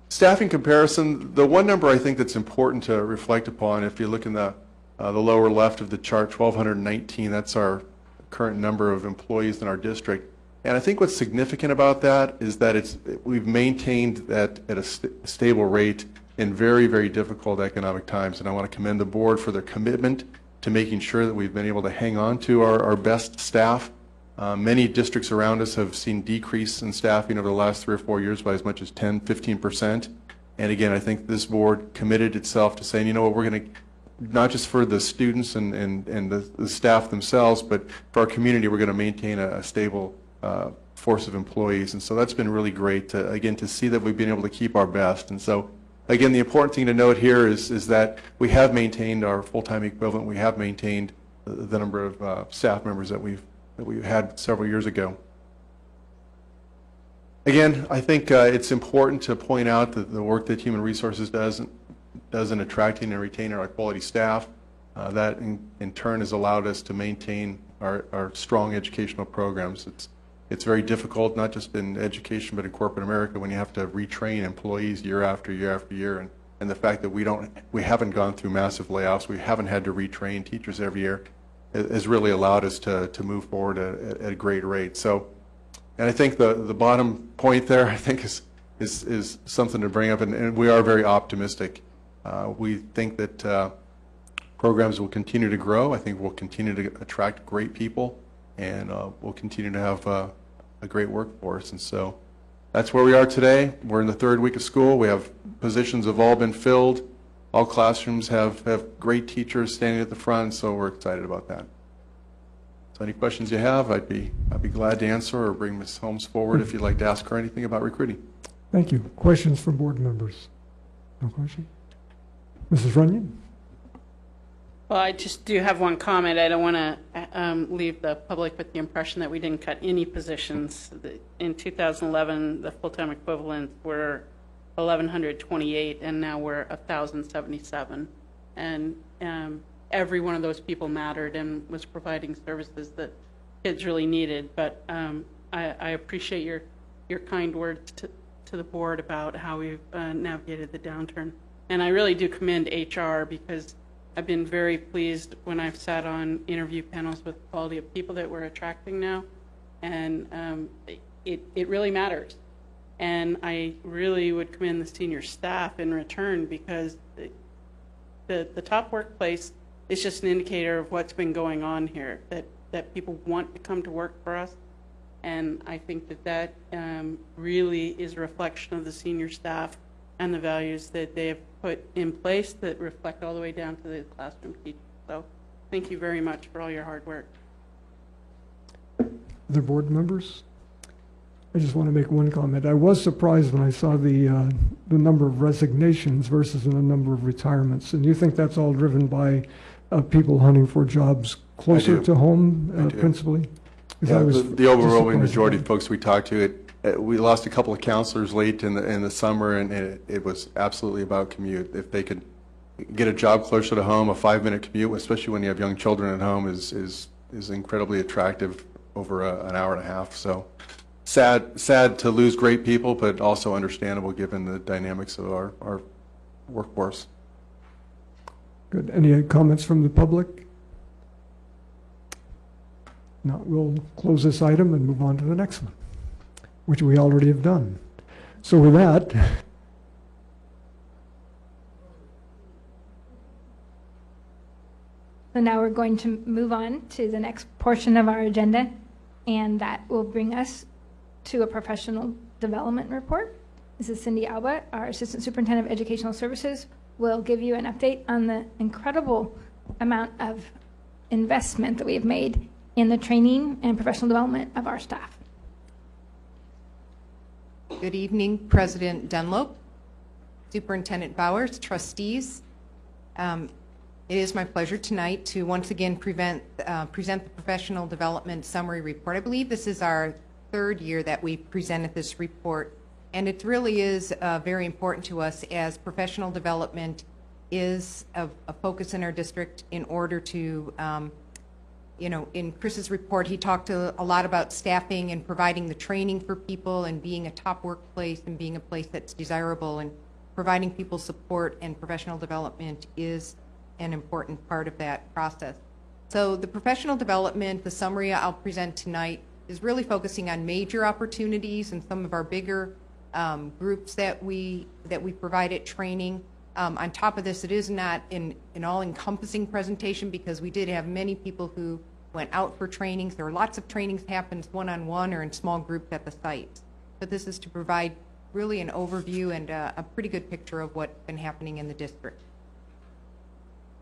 Staffing comparison, the one number I think that's important to reflect upon, if you look in the lower left of the chart, 1,219, that's our current number of employees in our district. And I think what's significant about that is that we've maintained that at a stable rate in very, very difficult economic times. And I want to commend the board for their commitment to making sure that we've been able to hang on to our best staff. Many districts around us have seen decrease in staffing over the last 3 or 4 years by as much as 10, 15%. And again, I think this board committed itself to saying, you know what, we're going to, not just for the students and the staff themselves, but for our community, we're going to maintain a stable force of employees. And so that's been really great, to see that we've been able to keep our best. And so, again, the important thing to note here is that we have maintained our full-time equivalent. We have maintained the number of staff members that we had several years ago. Again, I think it's important to point out that the work that Human Resources does in attracting and retaining our quality staff, that in turn has allowed us to maintain our strong educational programs. It's very difficult, not just in education, but in corporate America, when you have to retrain employees year after year after year, and the fact that we haven't gone through massive layoffs, we haven't had to retrain teachers every year, has really allowed us to move forward at a great rate. So, and I think the bottom point there, I think, is something to bring up, and we are very optimistic. We think that programs will continue to grow. I think we'll continue to attract great people, and we'll continue to have a great workforce. And so that's where we are today. We're in the 3rd week of school. We have positions have all been filled. All classrooms have great teachers standing at the front, so we're excited about that. So any questions you have, I'd be glad to answer, or bring Ms. Holmes forward if you'd like to ask her anything about recruiting. Thank you. Questions from board members? No question? Mrs. Runyon? Well, I just do have one comment. I don't want to leave the public with the impression that we didn't cut any positions. In 2011, the full-time equivalents were 1,128, and now we're 1,077. And every one of those people mattered and was providing services that kids really needed. But I appreciate your kind words to the board about how we've navigated the downturn. And I really do commend HR, because I've been very pleased when I've sat on interview panels with the quality of people that we're attracting now. And it really matters. And I really would commend the senior staff in return, because the top workplace is just an indicator of what's been going on here, that people want to come to work for us. And I think that really is a reflection of the senior staff and the values that they have put in place that reflect all the way down to the classroom teachers. So thank you very much for all your hard work. Other board members? I just want to make one comment. I was surprised when I saw the number of resignations versus the number of retirements. And you think that's all driven by people hunting for jobs closer to home, principally? Yeah, the overwhelming majority of folks we talked to, we lost a couple of counselors late in the summer, and it was absolutely about commute. If they could get a job closer to home, a 5-minute commute, especially when you have young children at home, is incredibly attractive over an hour and a half. So sad to lose great people, but also understandable given the dynamics of our workforce. Good. Any comments from the public? No, we'll close this item and move on to the next one, which we already have done. So with that, so now we're going to move on to the next portion of our agenda, and that will bring us to a professional development report. This is Cindy Alba, our Assistant Superintendent of Educational Services, will give you an update on the incredible amount of investment that we have made in the training and professional development of our staff. Good evening, President Dunlop, Superintendent Bowers, trustees. It is my pleasure tonight to once again present the professional development summary report. I believe this is our third year that we presented this report, and it really is very important to us, as professional development is a focus in our district in order to in Chris's report, he talked a lot about staffing and providing the training for people and being a top workplace and being a place that's desirable, and providing people support and professional development is an important part of that process. So the professional development, the summary I'll present tonight, is really focusing on major opportunities and some of our bigger groups that we provided training. On top of this, it is not an all-encompassing presentation, because we did have many people who went out for trainings. There were lots of trainings happened one-on-one or in small groups at the sites. But this is to provide really an overview and a pretty good picture of what's been happening in the district.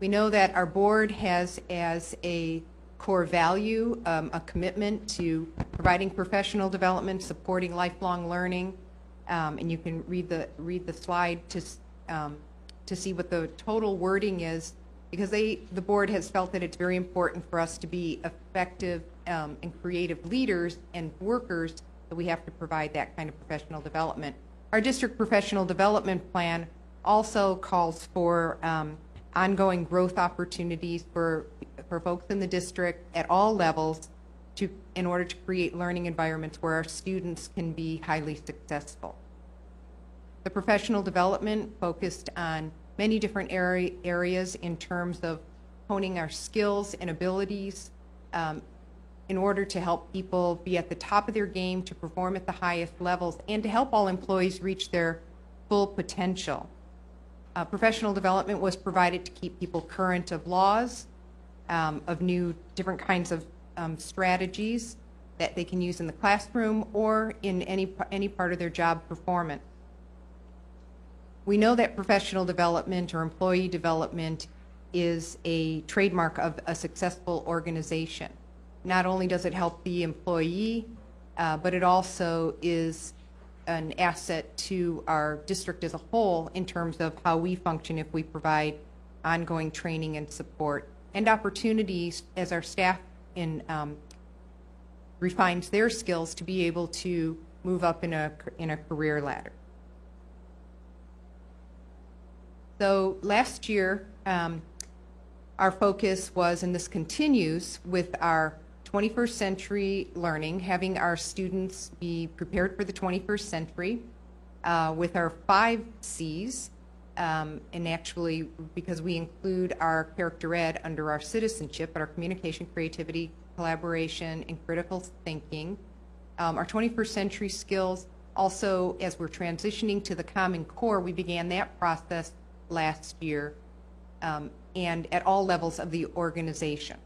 We know that our board has as a core value a commitment to providing professional development, supporting lifelong learning, and you can read the slide to see what the total wording is, because the board has felt that it's very important for us to be effective and creative leaders and workers, that we have to provide that kind of professional development. Our district professional development plan also calls for ongoing growth opportunities for folks in the district at all levels in order to create learning environments where our students can be highly successful. The professional development focused on many different areas in terms of honing our skills and abilities in order to help people be at the top of their game, to perform at the highest levels, and to help all employees reach their full potential. Professional development was provided to keep people current of laws, of new different kinds of strategies that they can use in the classroom or in any part of their job performance. We know that professional development or employee development is a trademark of a successful organization. Not only does it help the employee, but it also is an asset to our district as a whole in terms of how we function if we provide ongoing training and support and opportunities as our staff refines their skills to be able to move up in a career ladder. So last year, our focus was, and this continues with our 21st century learning, having our students be prepared for the 21st century with our 5 C's, and actually because we include our character ed under our citizenship, but our communication, creativity, collaboration, and critical thinking. Our 21st century skills, also as we're transitioning to the Common Core, we began that process last year, and at all levels of the organization.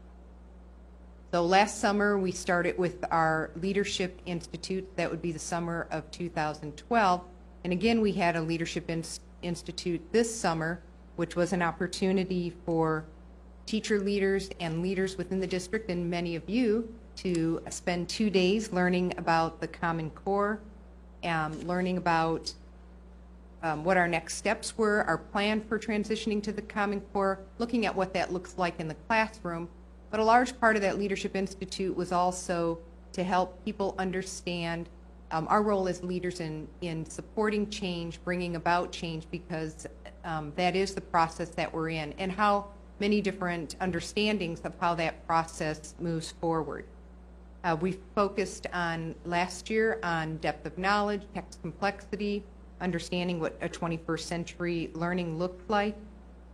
So last summer we started with our Leadership Institute. That would be the summer of 2012. And again, we had a Leadership Institute this summer, which was an opportunity for teacher leaders and leaders within the district, and many of you, to spend 2 days learning about the Common Core, learning about what our next steps were, our plan for transitioning to the Common Core, looking at what that looks like in the classroom. But a large part of that Leadership Institute was also to help people understand our role as leaders in supporting change, bringing about change, because that is the process that we're in, and how many different understandings of how that process moves forward. We focused on last year on depth of knowledge, text complexity, understanding what a 21st century learning looked like,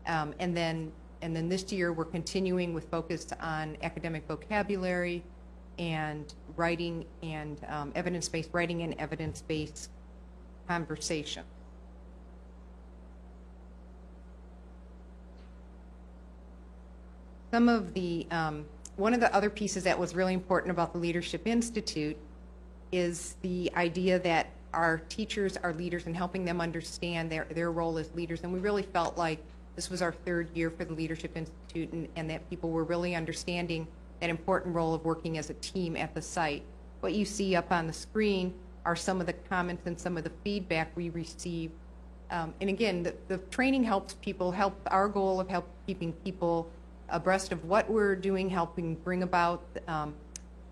and then this year we're continuing with focus on academic vocabulary and writing and evidence-based writing and evidence-based conversation. Some of the one of the other pieces that was really important about the Leadership Institute is the idea that our teachers are leaders and helping them understand their role as leaders. And we really felt like this was our 3rd year for the Leadership Institute, and that people were really understanding that important role of working as a team at the site. What you see up on the screen are some of the comments and some of the feedback we received. And again, the training helps people, our goal of keeping people abreast of what we're doing, helping bring about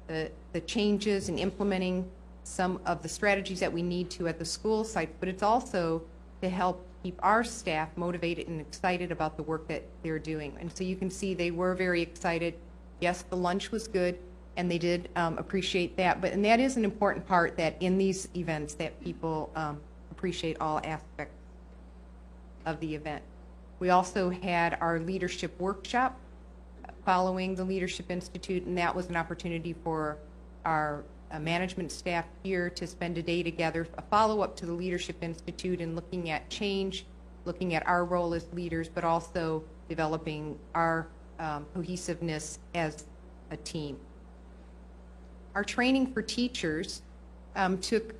the changes and implementing some of the strategies that we need to at the school site, but it's also to help keep our staff motivated and excited about the work that they're doing. And so you can see they were very excited. Yes, the lunch was good, and they did appreciate that. And that is an important part, that in these events that people appreciate all aspects of the event. We also had our leadership workshop following the Leadership Institute, and that was an opportunity for our management staff here to spend a day together, a follow-up to the Leadership Institute, and looking at change, looking at our role as leaders, but also developing our cohesiveness as a team. Our training for teachers took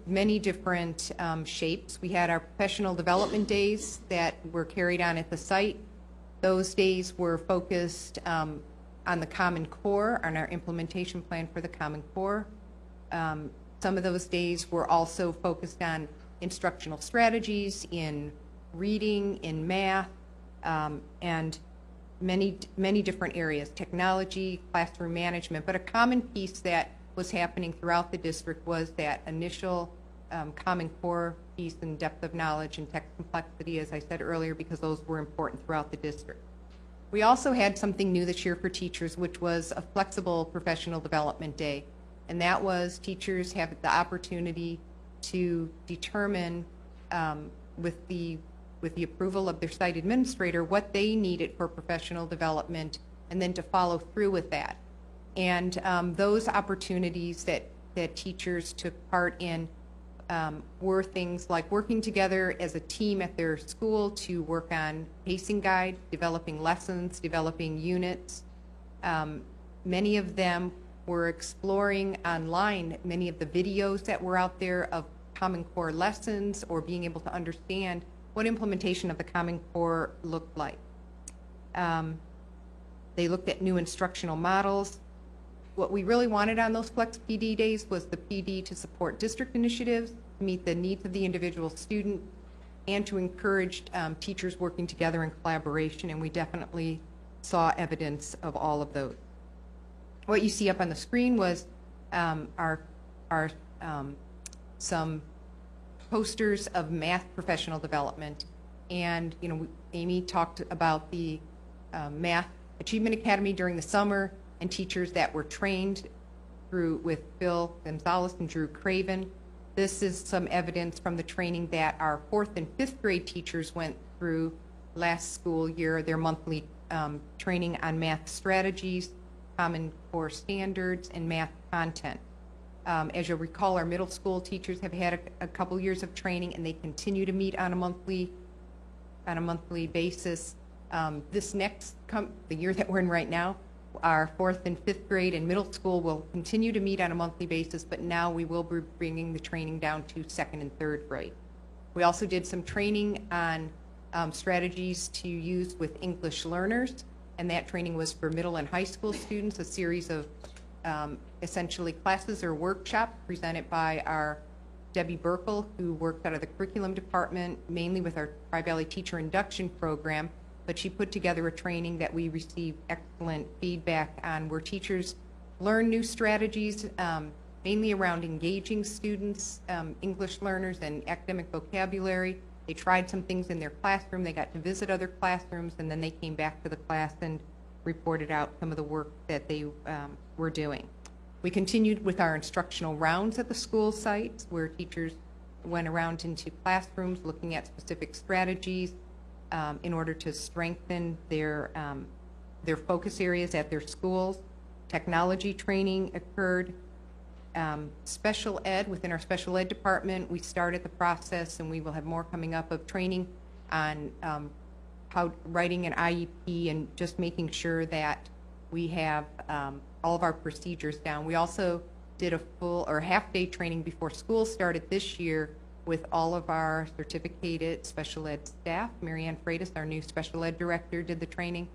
many different shapes. We had our professional development days that were carried on at the site. Those days were focused on the Common Core, on our implementation plan for the Common Core. Some of those days were also focused on instructional strategies in reading, in math, and many different areas, technology, classroom management. But a common piece that was happening throughout the district was that initial Common Core piece and depth of knowledge and text complexity, as I said earlier, because those were important throughout the district. We also had something new this year for teachers, which was a flexible professional development day. And that was teachers have the opportunity to determine with the approval of their site administrator what they needed for professional development, and then to follow through with that. And those opportunities that teachers took part in were things like working together as a team at their school to work on pacing guide, developing lessons, developing units. Many of them were exploring online many of the videos that were out there of Common Core lessons, or being able to understand what implementation of the Common Core looked like. They looked at new instructional models. What we really wanted on those Flex PD days was the PD to support district initiatives, to meet the needs of the individual student, and to encourage teachers working together in collaboration, and we definitely saw evidence of all of those. What you see up on the screen was some posters of math professional development, And, Amy talked about the Math Achievement Academy during the summer and teachers that were trained with Phil Gonzalez and Drew Craven. This is some evidence from the training that our 4th and 5th grade teachers went through last school year, their monthly training on math strategies, Common Core standards, and math content. As you'll recall, our middle school teachers have had a couple years of training, and they continue to meet on a monthly basis. The year that we're in right now, our 4th and 5th grade and middle school will continue to meet on a monthly basis, but now we will be bringing the training down to 2nd and 3rd grade. We also did some training on strategies to use with English learners, and that training was for middle and high school students, a series of essentially classes or workshops presented by our Debbie Burkle, who worked out of the curriculum department, mainly with our Tri-Valley Teacher Induction Program, but she put together a training that we received excellent feedback on, where teachers learn new strategies, mainly around engaging students, English learners, and academic vocabulary. They tried some things in their classroom, they got to visit other classrooms, and then they came back to the class and reported out some of the work that they were doing. We continued with our instructional rounds at the school sites, where teachers went around into classrooms looking at specific strategies in order to strengthen their focus areas at their schools. Technology training occurred. Special ed, within our special ed department, we started the process, and we will have more coming up, of training on how writing an IEP and just making sure that we have all of our procedures down. We also did a full or half-day training before school started this year with all of our certificated special ed staff. Marianne Freitas, our new special ed director, did the training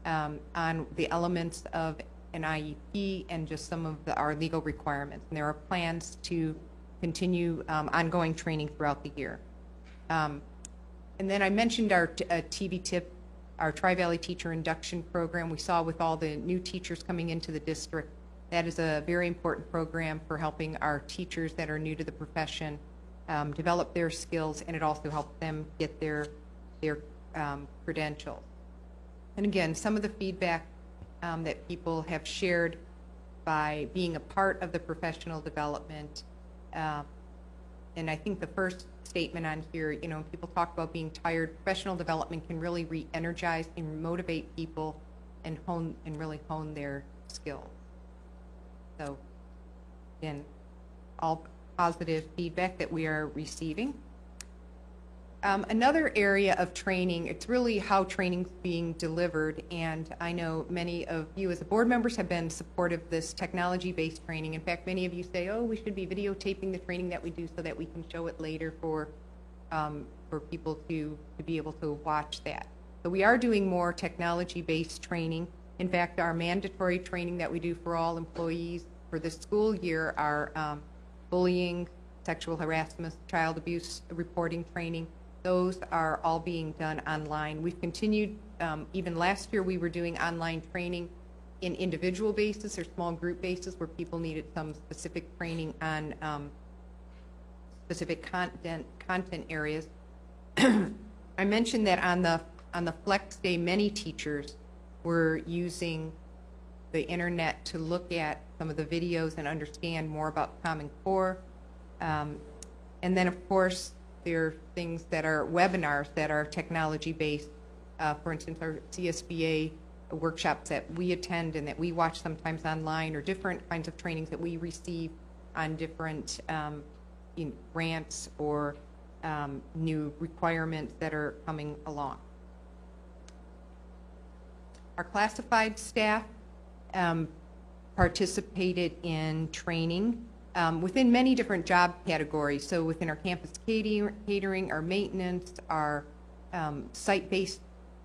on the elements of an IEP and just some of our legal requirements. And there are plans to continue ongoing training throughout the year. And then I mentioned our TV tip, our Tri-Valley Teacher Induction Program. We saw with all the new teachers coming into the district, that is a very important program for helping our teachers that are new to the profession develop their skills, and it also helps them get their credentials. And again, some of the feedback that people have shared by being a part of the professional development, and I think the first statement on here, people talk about being tired. Professional development can really re-energize and motivate people and really hone their skills. So again, all positive feedback that we are receiving. Another area of training, it's really how training's being delivered, and I know many of you as board members have been supportive of this technology-based training. In fact, many of you say, oh, we should be videotaping the training that we do so that we can show it later for people to be able to watch that. So we are doing more technology-based training. In fact, our mandatory training that we do for all employees for this school year are bullying, sexual harassment, child abuse reporting training. Those are all being done online. We've continued, even last year we were doing online training in individual basis or small group basis where people needed some specific training on specific content areas. I mentioned that on the Flex Day, many teachers were using the internet to look at some of the videos and understand more about Common Core. And then, of course, there are things that are webinars that are technology-based. For instance, our CSBA workshops that we attend and that we watch sometimes online, or different kinds of trainings that we receive on different grants or new requirements that are coming along. Our classified staff participated in training within many different job categories. So within our campus catering, our maintenance, our site-based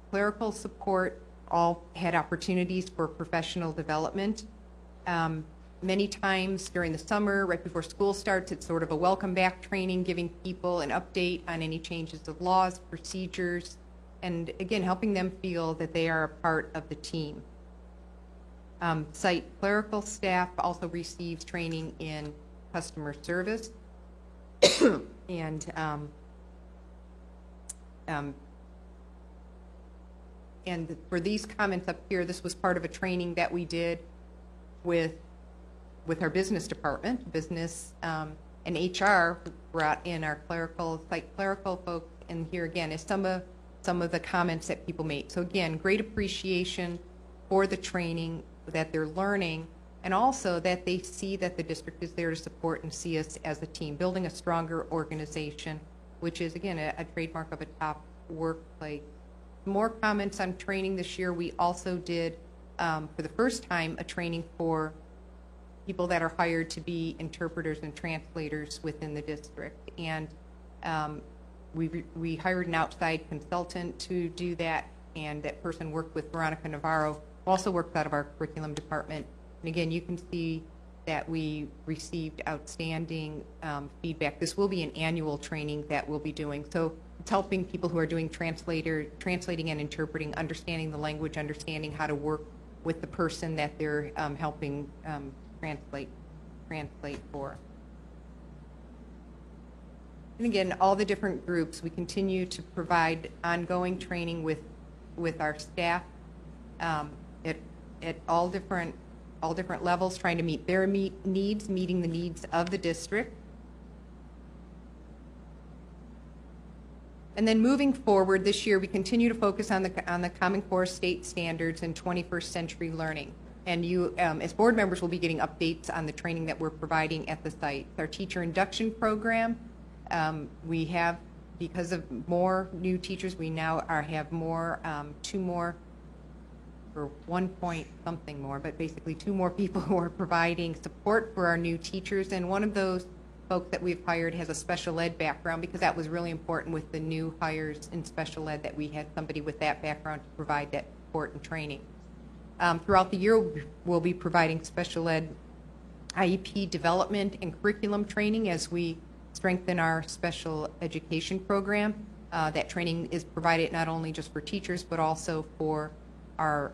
clerical support, all had opportunities for professional development. Many times during the summer, right before school starts, it's sort of a welcome back training, giving people an update on any changes of laws, procedures, and again, helping them feel that they are a part of the team. Site clerical staff also receives training in customer service and and for these comments up here, this was part of a training that we did with our business department, business and HR brought in our site clerical folks, and here again is some of the comments that people made. So again, great appreciation for the training that they're learning, and also that they see that the district is there to support and see us as a team, building a stronger organization, which is again a trademark of a top workplace. More comments on training this year. We also did, for the first time, a training for people that are hired to be interpreters and translators within the district. And we hired an outside consultant to do that, and that person worked with Veronica Navarro, who also works out of our curriculum department. And again, you can see that we received outstanding feedback. This will be an annual training that we'll be doing. So it's helping people who are doing translating and interpreting, understanding the language, understanding how to work with the person that they're helping translate for. And again, all the different groups, we continue to provide ongoing training with our staff at all different levels, trying to meet their needs, meeting the needs of the district. And then moving forward this year, we continue to focus on the Common Core state standards and 21st century learning. And you, as board members, will be getting updates on the training that we're providing at the site. Our teacher induction program, we have, because of more new teachers, we now have more, 2 more, or 1 point something more, but basically 2 more people who are providing support for our new teachers. And one of those folks that we've hired has a special ed background, because that was really important with the new hires in special ed, that we had somebody with that background to provide that support and training. Throughout the year, we'll be providing special ed IEP development and curriculum training as we strengthen our special education program. That training is provided not only just for teachers, but also for our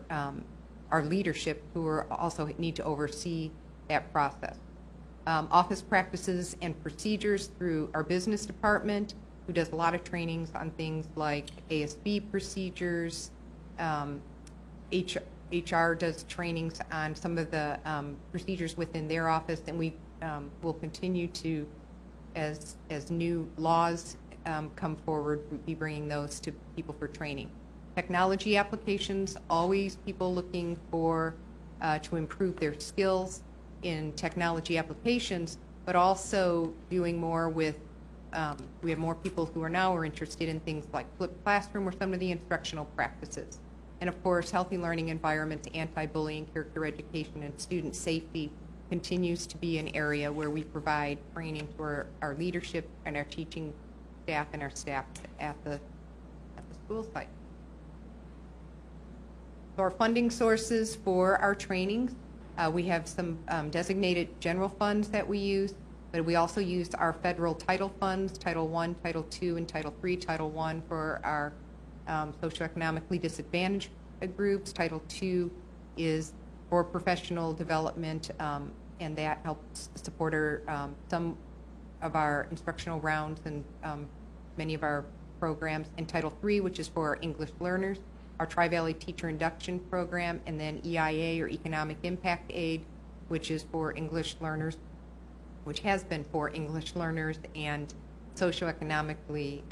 leadership, who are also need to oversee that process. Office practices and procedures through our business department, who does a lot of trainings on things like ASB procedures. HR does trainings on some of the procedures within their office, and we will continue to, as new laws come forward, be bringing those to people for training. Technology applications, always people looking for to improve their skills in technology applications, but also doing more with, we have more people who are interested in things like flipped classroom or some of the instructional practices. And of course, healthy learning environments, anti-bullying, character education, and student safety continues to be an area where we provide training for our leadership and our teaching staff and our staff at the school site. So our funding sources for our trainings, we have some designated general funds that we use, but we also use our federal title funds, Title I, Title II, and Title III. Title I for our socioeconomically disadvantaged groups. Title II is for professional development, and that helps support some of our instructional rounds and many of our programs. And Title III, which is for our English learners, our Tri-Valley Teacher Induction Program, and then EIA, or Economic Impact Aid, which is for English learners, which has been for English learners and socioeconomically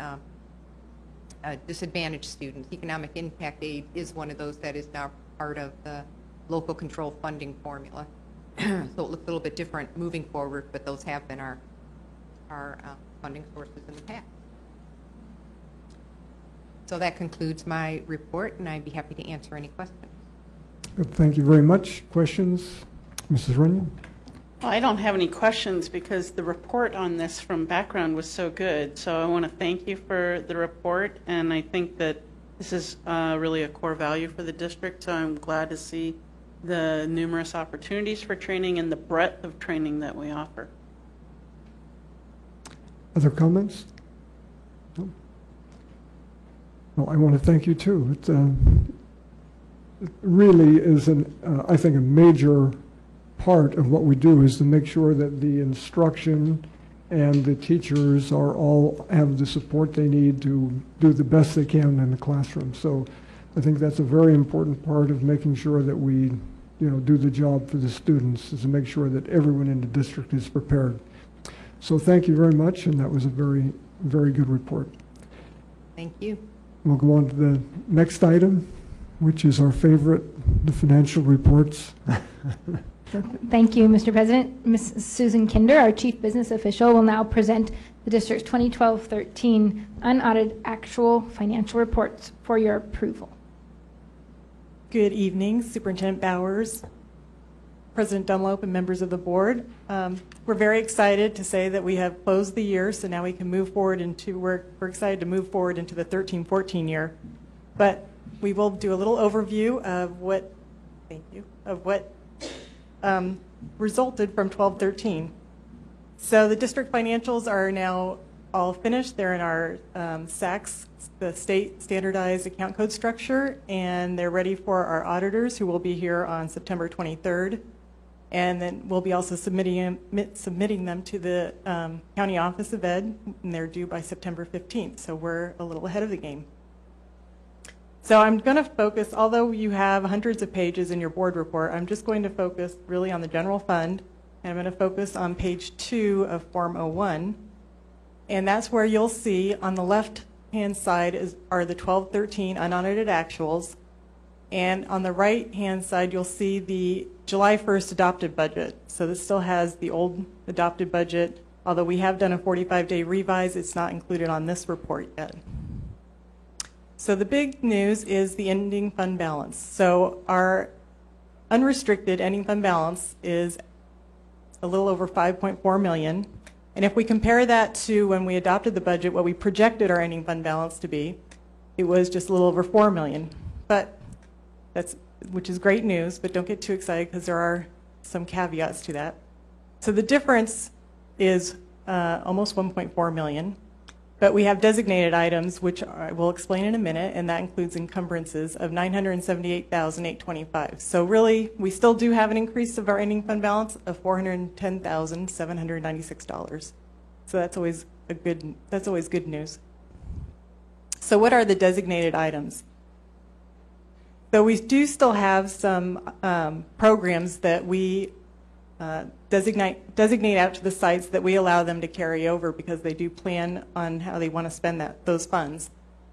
disadvantaged students. Economic Impact Aid is one of those that is now part of the local control funding formula. So it looks a little bit different moving forward, but those have been our funding sources in the past. So that concludes my report, and I'd be happy to answer any questions. Good, thank you very much. Questions? Mrs. Runyon? Well, I don't have any questions because the report on this from background was so good. So I want to thank you for the report, and I think that this is really a core value for the district. So I'm glad to see the numerous opportunities for training and the breadth of training that we offer. Other comments? No? Well, I want to thank you too. It really is, I think, a major part of what we do is to make sure that the instruction and the teachers all have the support they need to do the best they can in the classroom. So I think that's a very important part of making sure that we, do the job for the students, is to make sure that everyone in the district is prepared. So thank you very much, and that was a very, very good report. Thank you. We'll go on to the next item, which is our favorite, the financial reports. Thank you, Mr. President. Ms. Susan Kinder, our Chief Business Official, will now present the district's 2012-13 unaudited actual financial reports for your approval. Good evening, Superintendent Bowers, President Dunlop, and members of the board. We're very excited to say that we have closed the year, so now we can move forward into, we're excited to move forward into the 13-14 year. But we will do a little overview of what, resulted from 12-13. So the district financials are now all finished. They're in our SACS, the State Standardized Account Code Structure, and they're ready for our auditors, who will be here on September 23rd. And then we'll be also submitting them to the County Office of Ed, and they're due by September 15th. So we're a little ahead of the game. So I'm going to focus, although you have hundreds of pages in your board report, I'm just going to focus really on the general fund, and I'm going to focus on page 2 of Form 01. And that's where you'll see on the left-hand side are the 12-13 unaudited actuals. And on the right-hand side, you'll see the July 1st adopted budget. So this still has the old adopted budget. Although we have done a 45-day revise, it's not included on this report yet. So the big news is the ending fund balance. So our unrestricted ending fund balance is a little over $5.4 million. And if we compare that to when we adopted the budget, what we projected our ending fund balance to be, it was just a little over $4 million. But which is great news, but don't get too excited because there are some caveats to that. So the difference is almost $1.4 million. But we have designated items, which I will explain in a minute, and that includes encumbrances of $978,825. So really, we still do have an increase of our ending fund balance of $410,796. So that's always good news. So what are the designated items? So we do still have some programs that we designate out to the sites that we allow them to carry over because they do plan on how they want to spend those funds.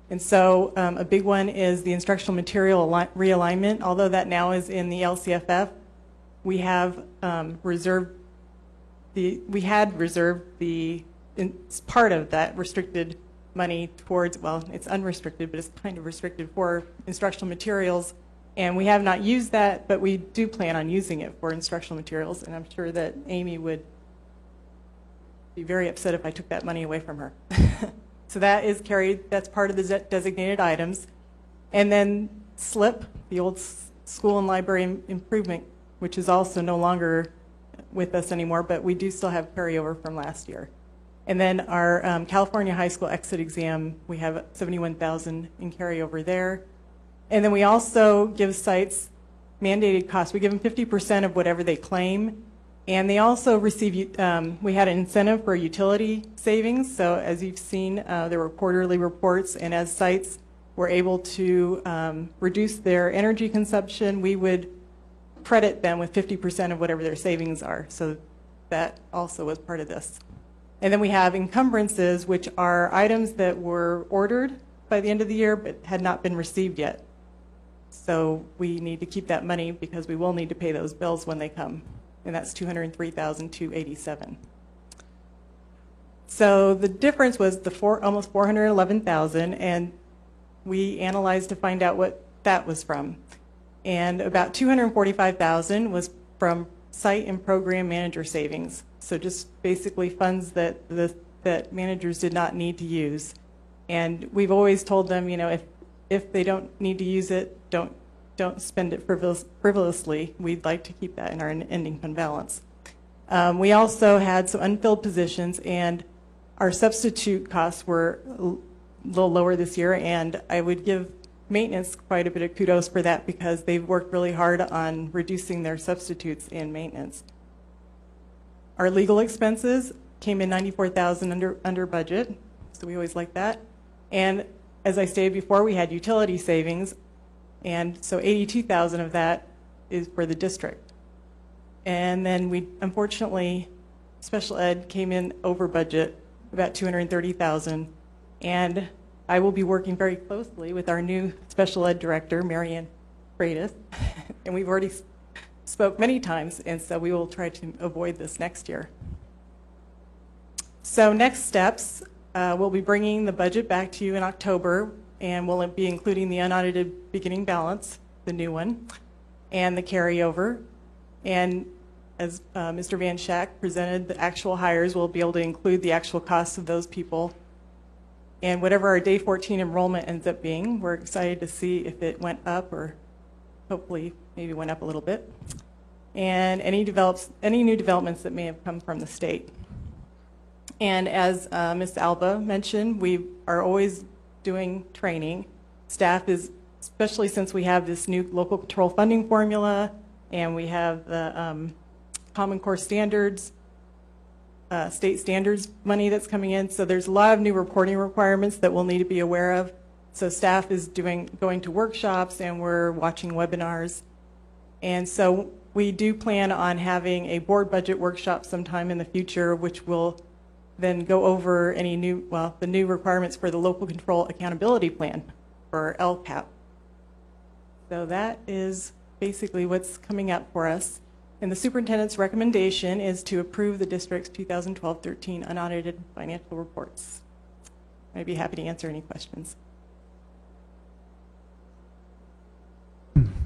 And so a big one is the instructional material realignment. Although that now is in the LCFF, we have reserved part of that restricted money towards, well, it's unrestricted, but it's kind of restricted for instructional materials. And we have not used that, but we do plan on using it for instructional materials. And I'm sure that Amy would be very upset if I took that money away from her. So that is carried, that's part of the designated items. And then SLIP, the old school and library improvement, which is also no longer with us anymore, but we do still have carryover from last year. And then our California high school exit exam, we have $71,000 in carryover there. And then we also give sites mandated costs. We give them 50% of whatever they claim. And they also receive, we had an incentive for utility savings. So as you've seen, there were quarterly reports. And as sites were able to reduce their energy consumption, we would credit them with 50% of whatever their savings are. So that also was part of this. And then we have encumbrances, which are items that were ordered by the end of the year but had not been received yet. So we need to keep that money because we will need to pay those bills when they come. And that's $203,287. So the difference was almost $411,000, and we analyzed to find out what that was from. And about $245,000 was from site and program manager savings. So just basically funds that that managers did not need to use. And we've always told them, you know, if they don't need to use it, don't spend it frivolously. We'd like to keep that in our ending fund balance. We also had some unfilled positions, and our substitute costs were a little lower this year, and I would give maintenance quite a bit of kudos for that because they've worked really hard on reducing their substitutes in maintenance. Our legal expenses came in $94,000 under budget, so we always like that. And as I stated before, we had utility savings. And so 82,000 of that is for the district. And then we, unfortunately, special ed came in over budget, about 230,000. And I will be working very closely with our new special ed director, Marianne Freitas. And we've already spoke many times, and so we will try to avoid this next year. So next steps, we'll be bringing the budget back to you in October, and we'll be including the unaudited beginning balance, the new one, and the carryover. And as Mr. Van Schack presented, the actual hires, we'll be able to include the actual costs of those people. And whatever our day 14 enrollment ends up being, we're excited to see if it went up or hopefully maybe went up a little bit. And any new developments that may have come from the state. And as Ms. Alba mentioned, we are always doing training. Staff is, especially since we have this new local control funding formula and we have the Common Core standards, state standards money that's coming in. So there's a lot of new reporting requirements that we'll need to be aware of. So staff is going to workshops and we're watching webinars. And so we do plan on having a board budget workshop sometime in the future, which will then go over any new, well, the new requirements for the local control accountability plan, or LCAP. So that is basically what's coming up for us. And the superintendent's recommendation is to approve the district's 2012-13 unaudited financial reports. I'd be happy to answer any questions.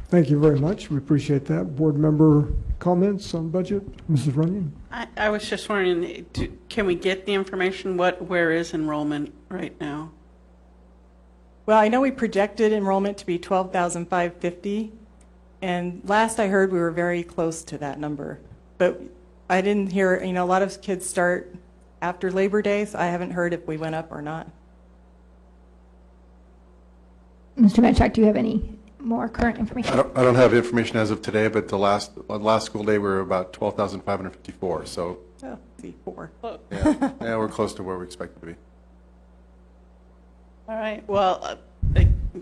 Thank you very much. We appreciate that. Board member comments on budget? Mrs. Runyon? I was just wondering, can we get the information? Where is enrollment right now? Well, I know we projected enrollment to be 12,550, and last I heard we were very close to that number. But I didn't hear, a lot of kids start after Labor Day, so I haven't heard if we went up or not. Mr. Manchak, do you have any more current information? I don't have information as of today, but the last school day we were about 12,554. So see, 4. Yeah, we're close to where we expect to be. All right. Well,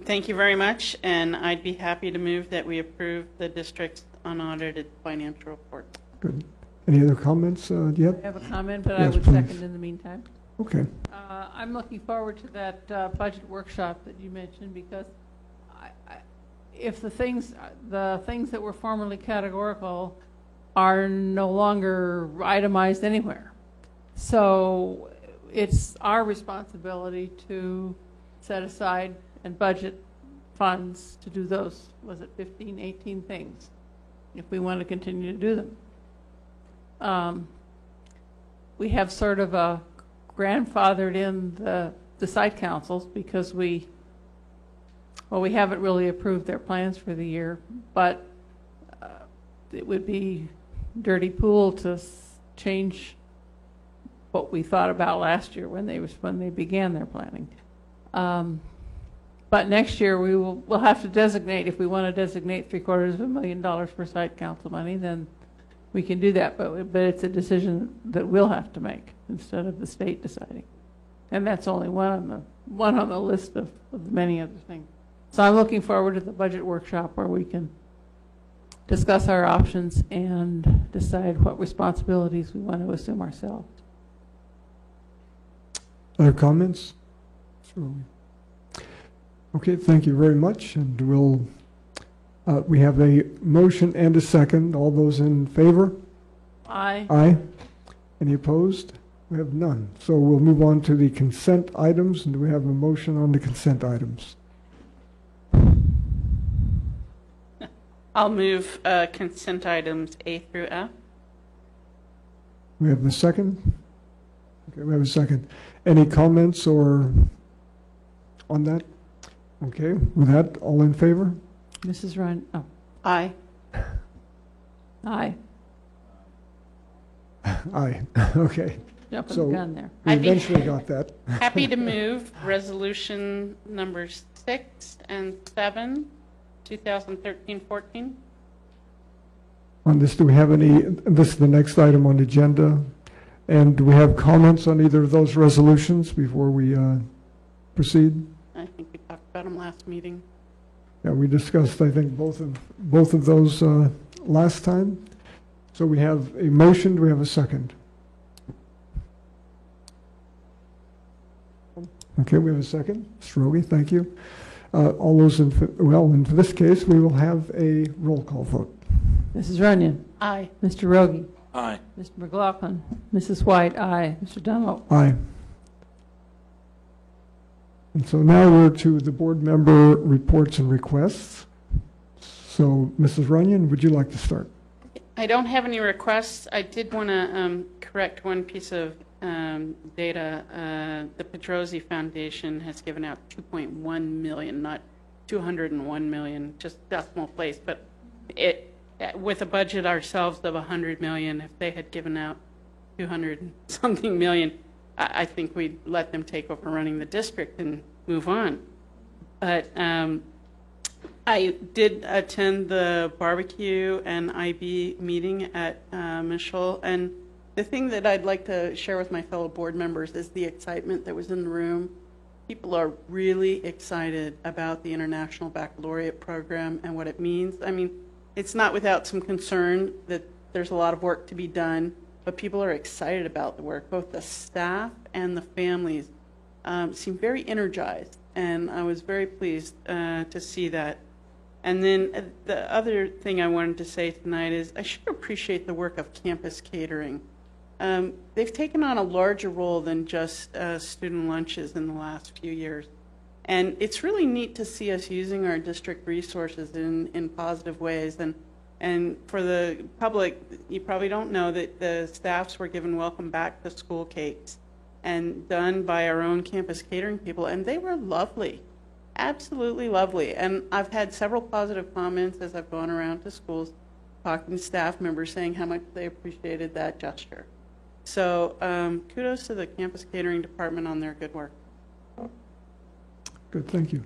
thank you very much, and I'd be happy to move that we approve the district's unaudited financial report. Good. Any other comments yet? I have a comment, but Yes, I would please. second in the meantime. Okay. I'm looking forward to that budget workshop that you mentioned, because if the things that were formerly categorical are no longer itemized anywhere, so it's our responsibility to set aside and budget funds to do those, was it 15, 18 things, if we want to continue to do them. We have sort of a grandfathered in the site councils because we haven't really approved their plans for the year, but it would be dirty pool to change what we thought about last year when they began their planning. But next year we'll have to designate, if we want to designate $750,000 for site council money, then we can do that. But it's a decision that we'll have to make instead of the state deciding. And that's only one on the list of many other things. So I'm looking forward to the budget workshop where we can discuss our options and decide what responsibilities we want to assume ourselves. Other comments? Sure. Okay, thank you very much. And we have a motion and a second. All those in favor? Aye. Aye. Any opposed? We have none. So we'll move on to the consent items. And do we have a motion on the consent items? I'll move consent items A through F. We have a second? Okay, we have a second. Any comments or on that? Okay, with that, all in favor? Mrs. Ryan, oh, Aye. aye. Aye, okay. Jumping So the gun there. we I'd be eventually got that. Happy to move resolution numbers 6 and 7, 2013-14. On this, do we have any, this is the next item on the agenda, and do we have comments on either of those resolutions before we proceed? I think we talked about them last meeting. Yeah, we discussed, I think, both of those last time. So we have a motion. Do we have a second? Okay, we have a second. Mr. Rogie, thank you. All those in this case, we will have a roll call vote. Mrs. Runyon. Aye. Mr. Rogie. Aye. Mr. McLaughlin. Mrs. White. Aye. Mr. Dunlop. Aye. And so now we're to the board member reports and requests. So, Mrs. Runyon, would you like to start? I don't have any requests. I did want to correct one piece of data. The Pedrosi Foundation has given out 2.1 million, not 201 million, just decimal place. But with a budget ourselves of 100 million, if they had given out 200 something million, I think we'd let them take over running the district and move on. But I did attend the barbecue and IB meeting at Mitchell, and the thing that I'd like to share with my fellow board members is the excitement that was in the room. People are really excited about the International Baccalaureate program and what it means. I mean, it's not without some concern that there's a lot of work to be done, but people are excited about the work. Both the staff and the families seem very energized, and I was very pleased to see that. And then the other thing I wanted to say tonight is I should appreciate the work of campus catering. They've taken on a larger role than just student lunches in the last few years. And it's really neat to see us using our district resources in positive ways. And for the public, you probably don't know that the staffs were given welcome back to school cakes and done by our own campus catering people, and they were lovely, absolutely lovely. And I've had several positive comments as I've gone around to schools talking to staff members saying how much they appreciated that gesture. So kudos to the campus catering department on their good work. Good, thank you.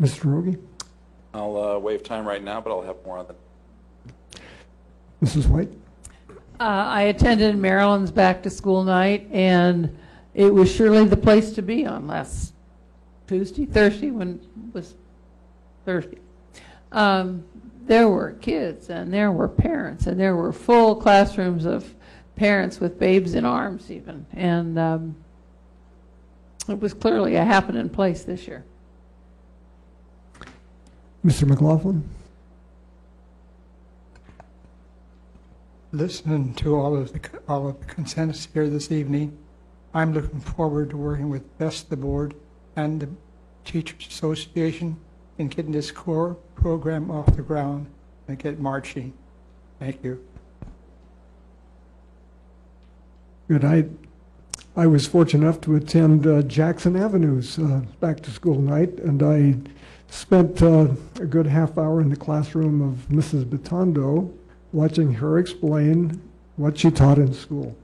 Mr. Rogie? I'll waive time right now, but I'll have more on that. Mrs. White? I attended Maryland's back to school night, and it was surely the place to be on last Thursday when it was Thursday. There were kids, and there were parents, and there were full classrooms of parents with babes in arms even, and it was clearly a happening place this year. Mr. McLaughlin? Listening to all of the consensus here this evening, I'm looking forward to working with Best the Board and the Teachers Association in getting this core program off the ground and get marching. Thank you. Good. I was fortunate enough to attend Jackson Avenue's back to school night, and I spent a good half hour in the classroom of Mrs. Bitondo watching her explain what she taught in school.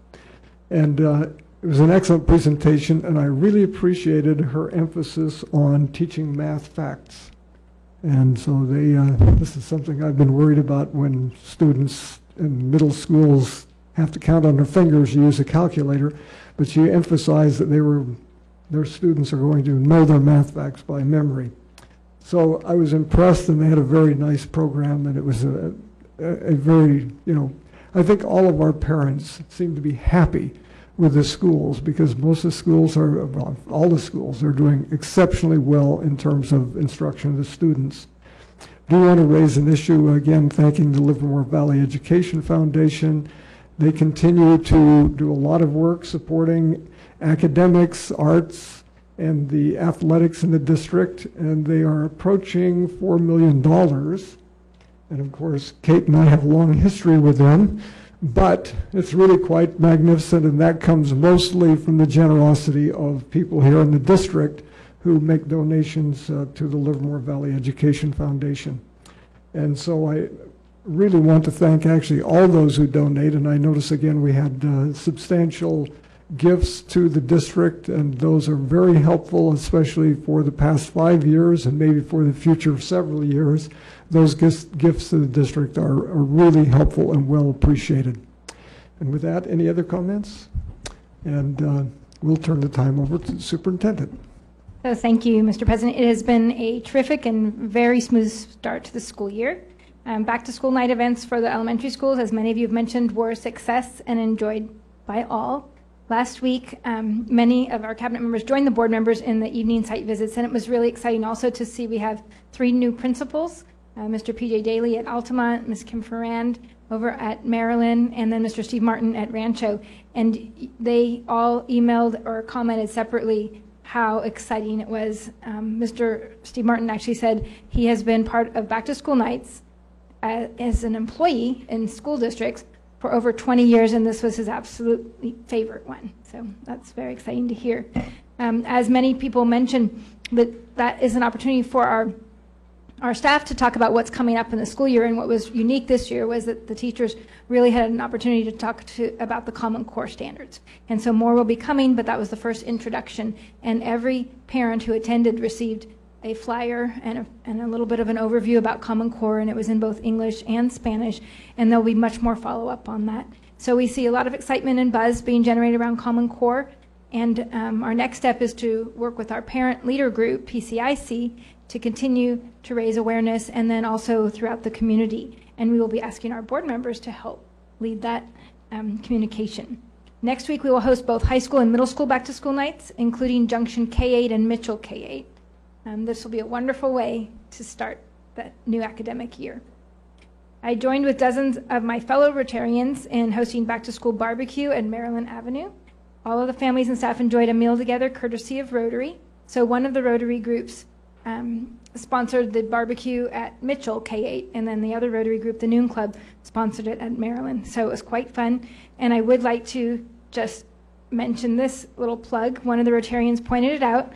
And it was an excellent presentation, and I really appreciated her emphasis on teaching math facts. And so this is something I've been worried about when students in middle schools have to count on their fingers to use a calculator, but she emphasized that their students are going to know their math facts by memory. So I was impressed, and they had a very nice program, and it was a very, I think all of our parents seem to be happy with the schools, because most of the schools all the schools are doing exceptionally well in terms of instruction of the students. I do want to raise an issue, again, thanking the Livermore Valley Education Foundation. They continue to do a lot of work supporting academics, arts, and the athletics in the district, and they are approaching $4 million. And of course, Kate and I have a long history with them, but it's really quite magnificent, and that comes mostly from the generosity of people here in the district who make donations to the Livermore Valley Education Foundation. And so I really want to thank actually all those who donate, and I notice again we had substantial gifts to the district, and those are very helpful, especially for the past 5 years and maybe for the future of several years. Those gifts to the district are really helpful and well appreciated. And with that, any other comments? And we'll turn the time over to the superintendent. So thank you, Mr. President. It has been a terrific and very smooth start to the school year. Back to school night events for the elementary schools, as many of you have mentioned, were a success and enjoyed by all. Last week, many of our cabinet members joined the board members in the evening site visits, and it was really exciting also to see we have 3 new principals, Mr. P.J. Daly at Altamont, Ms. Kim Ferrand over at Maryland, and then Mr. Steve Martin at Rancho. And they all emailed or commented separately how exciting it was. Mr. Steve Martin actually said he has been part of back to school nights as an employee in school districts for over 20 years, and this was his absolute favorite one. So that's very exciting to hear. As many people mentioned, that is an opportunity for our staff to talk about what's coming up in the school year, and what was unique this year was that the teachers really had an opportunity to talk about the Common Core standards. And so more will be coming, but that was the first introduction, and every parent who attended received a flyer and a little bit of an overview about Common Core, and it was in both English and Spanish, and there'll be much more follow-up on that. So we see a lot of excitement and buzz being generated around Common Core, and our next step is to work with our parent leader group, PCIC, to continue to raise awareness, and then also throughout the community. And we will be asking our board members to help lead that communication. Next week, we will host both high school and middle school back-to-school nights, including Junction K-8 and Mitchell K-8. This will be a wonderful way to start the new academic year. I joined with dozens of my fellow Rotarians in hosting back-to-school barbecue at Maryland Avenue. All of the families and staff enjoyed a meal together courtesy of Rotary. So one of the Rotary groups sponsored the barbecue at Mitchell K-8, and then the other Rotary group, the Noon Club, sponsored it at Maryland. So it was quite fun. And I would like to just mention this little plug. One of the Rotarians pointed it out.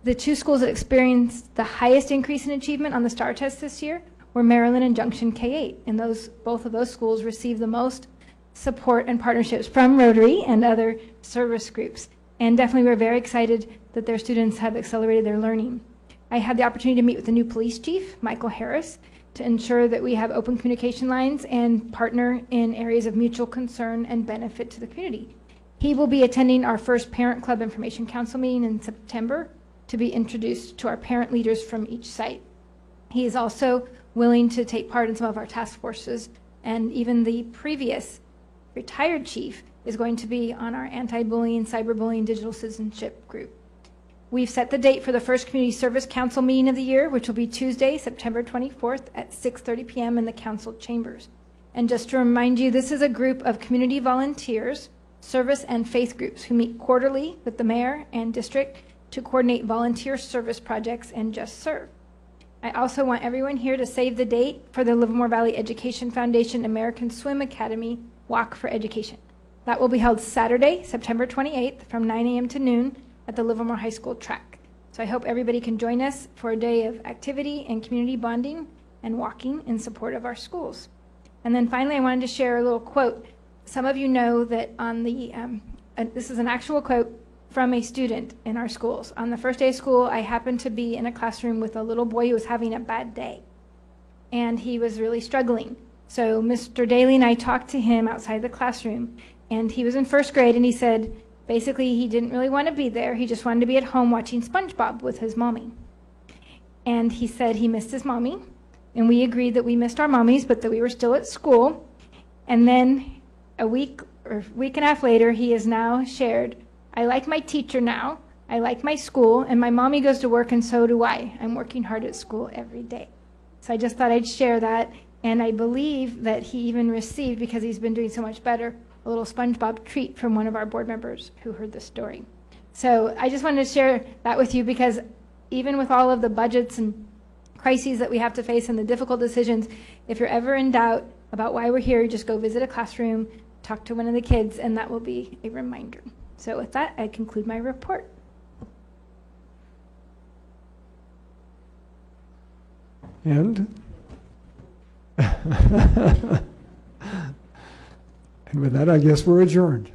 The 2 schools that experienced the highest increase in achievement on the STAR test this year were Maryland and Junction K-8. And both of those schools received the most support and partnerships from Rotary and other service groups. And definitely we're very excited that their students have accelerated their learning. I had the opportunity to meet with the new police chief, Michael Harris, to ensure that we have open communication lines and partner in areas of mutual concern and benefit to the community. He will be attending our first Parent Club Information Council meeting in September to be introduced to our parent leaders from each site. He is also willing to take part in some of our task forces, and even the previous retired chief is going to be on our anti-bullying, cyberbullying, digital citizenship group. We've set the date for the first Community Service Council meeting of the year, which will be Tuesday, September 24th at 6:30 p.m. in the council chambers. And just to remind you, this is a group of community volunteers, service and faith groups who meet quarterly with the mayor and district to coordinate volunteer service projects and just serve. I also want everyone here to save the date for the Livermore Valley Education Foundation American Swim Academy Walk for Education. That will be held Saturday, September 28th from 9 a.m. to noon at the Livermore High School track. So I hope everybody can join us for a day of activity and community bonding and walking in support of our schools. And then finally, I wanted to share a little quote. Some of you know that on the, this is an actual quote from a student in our schools. On the first day of school, I happened to be in a classroom with a little boy who was having a bad day, and he was really struggling. So Mr. Daly and I talked to him outside the classroom, and he was in first grade, and he said basically he didn't really want to be there. He just wanted to be at home watching SpongeBob with his mommy. And he said he missed his mommy, and we agreed that we missed our mommies, but that we were still at school. And then a week or week and a half later, he has now shared, I like my teacher now, I like my school, and my mommy goes to work, and so do I. I'm working hard at school every day. So I just thought I'd share that, and I believe that he even received, because he's been doing so much better, a little SpongeBob treat from one of our board members who heard the story. So I just wanted to share that with you, because even with all of the budgets and crises that we have to face and the difficult decisions, if you're ever in doubt about why we're here, just go visit a classroom, talk to one of the kids, and that will be a reminder. So with that, I conclude my report. And with that, I guess we're adjourned.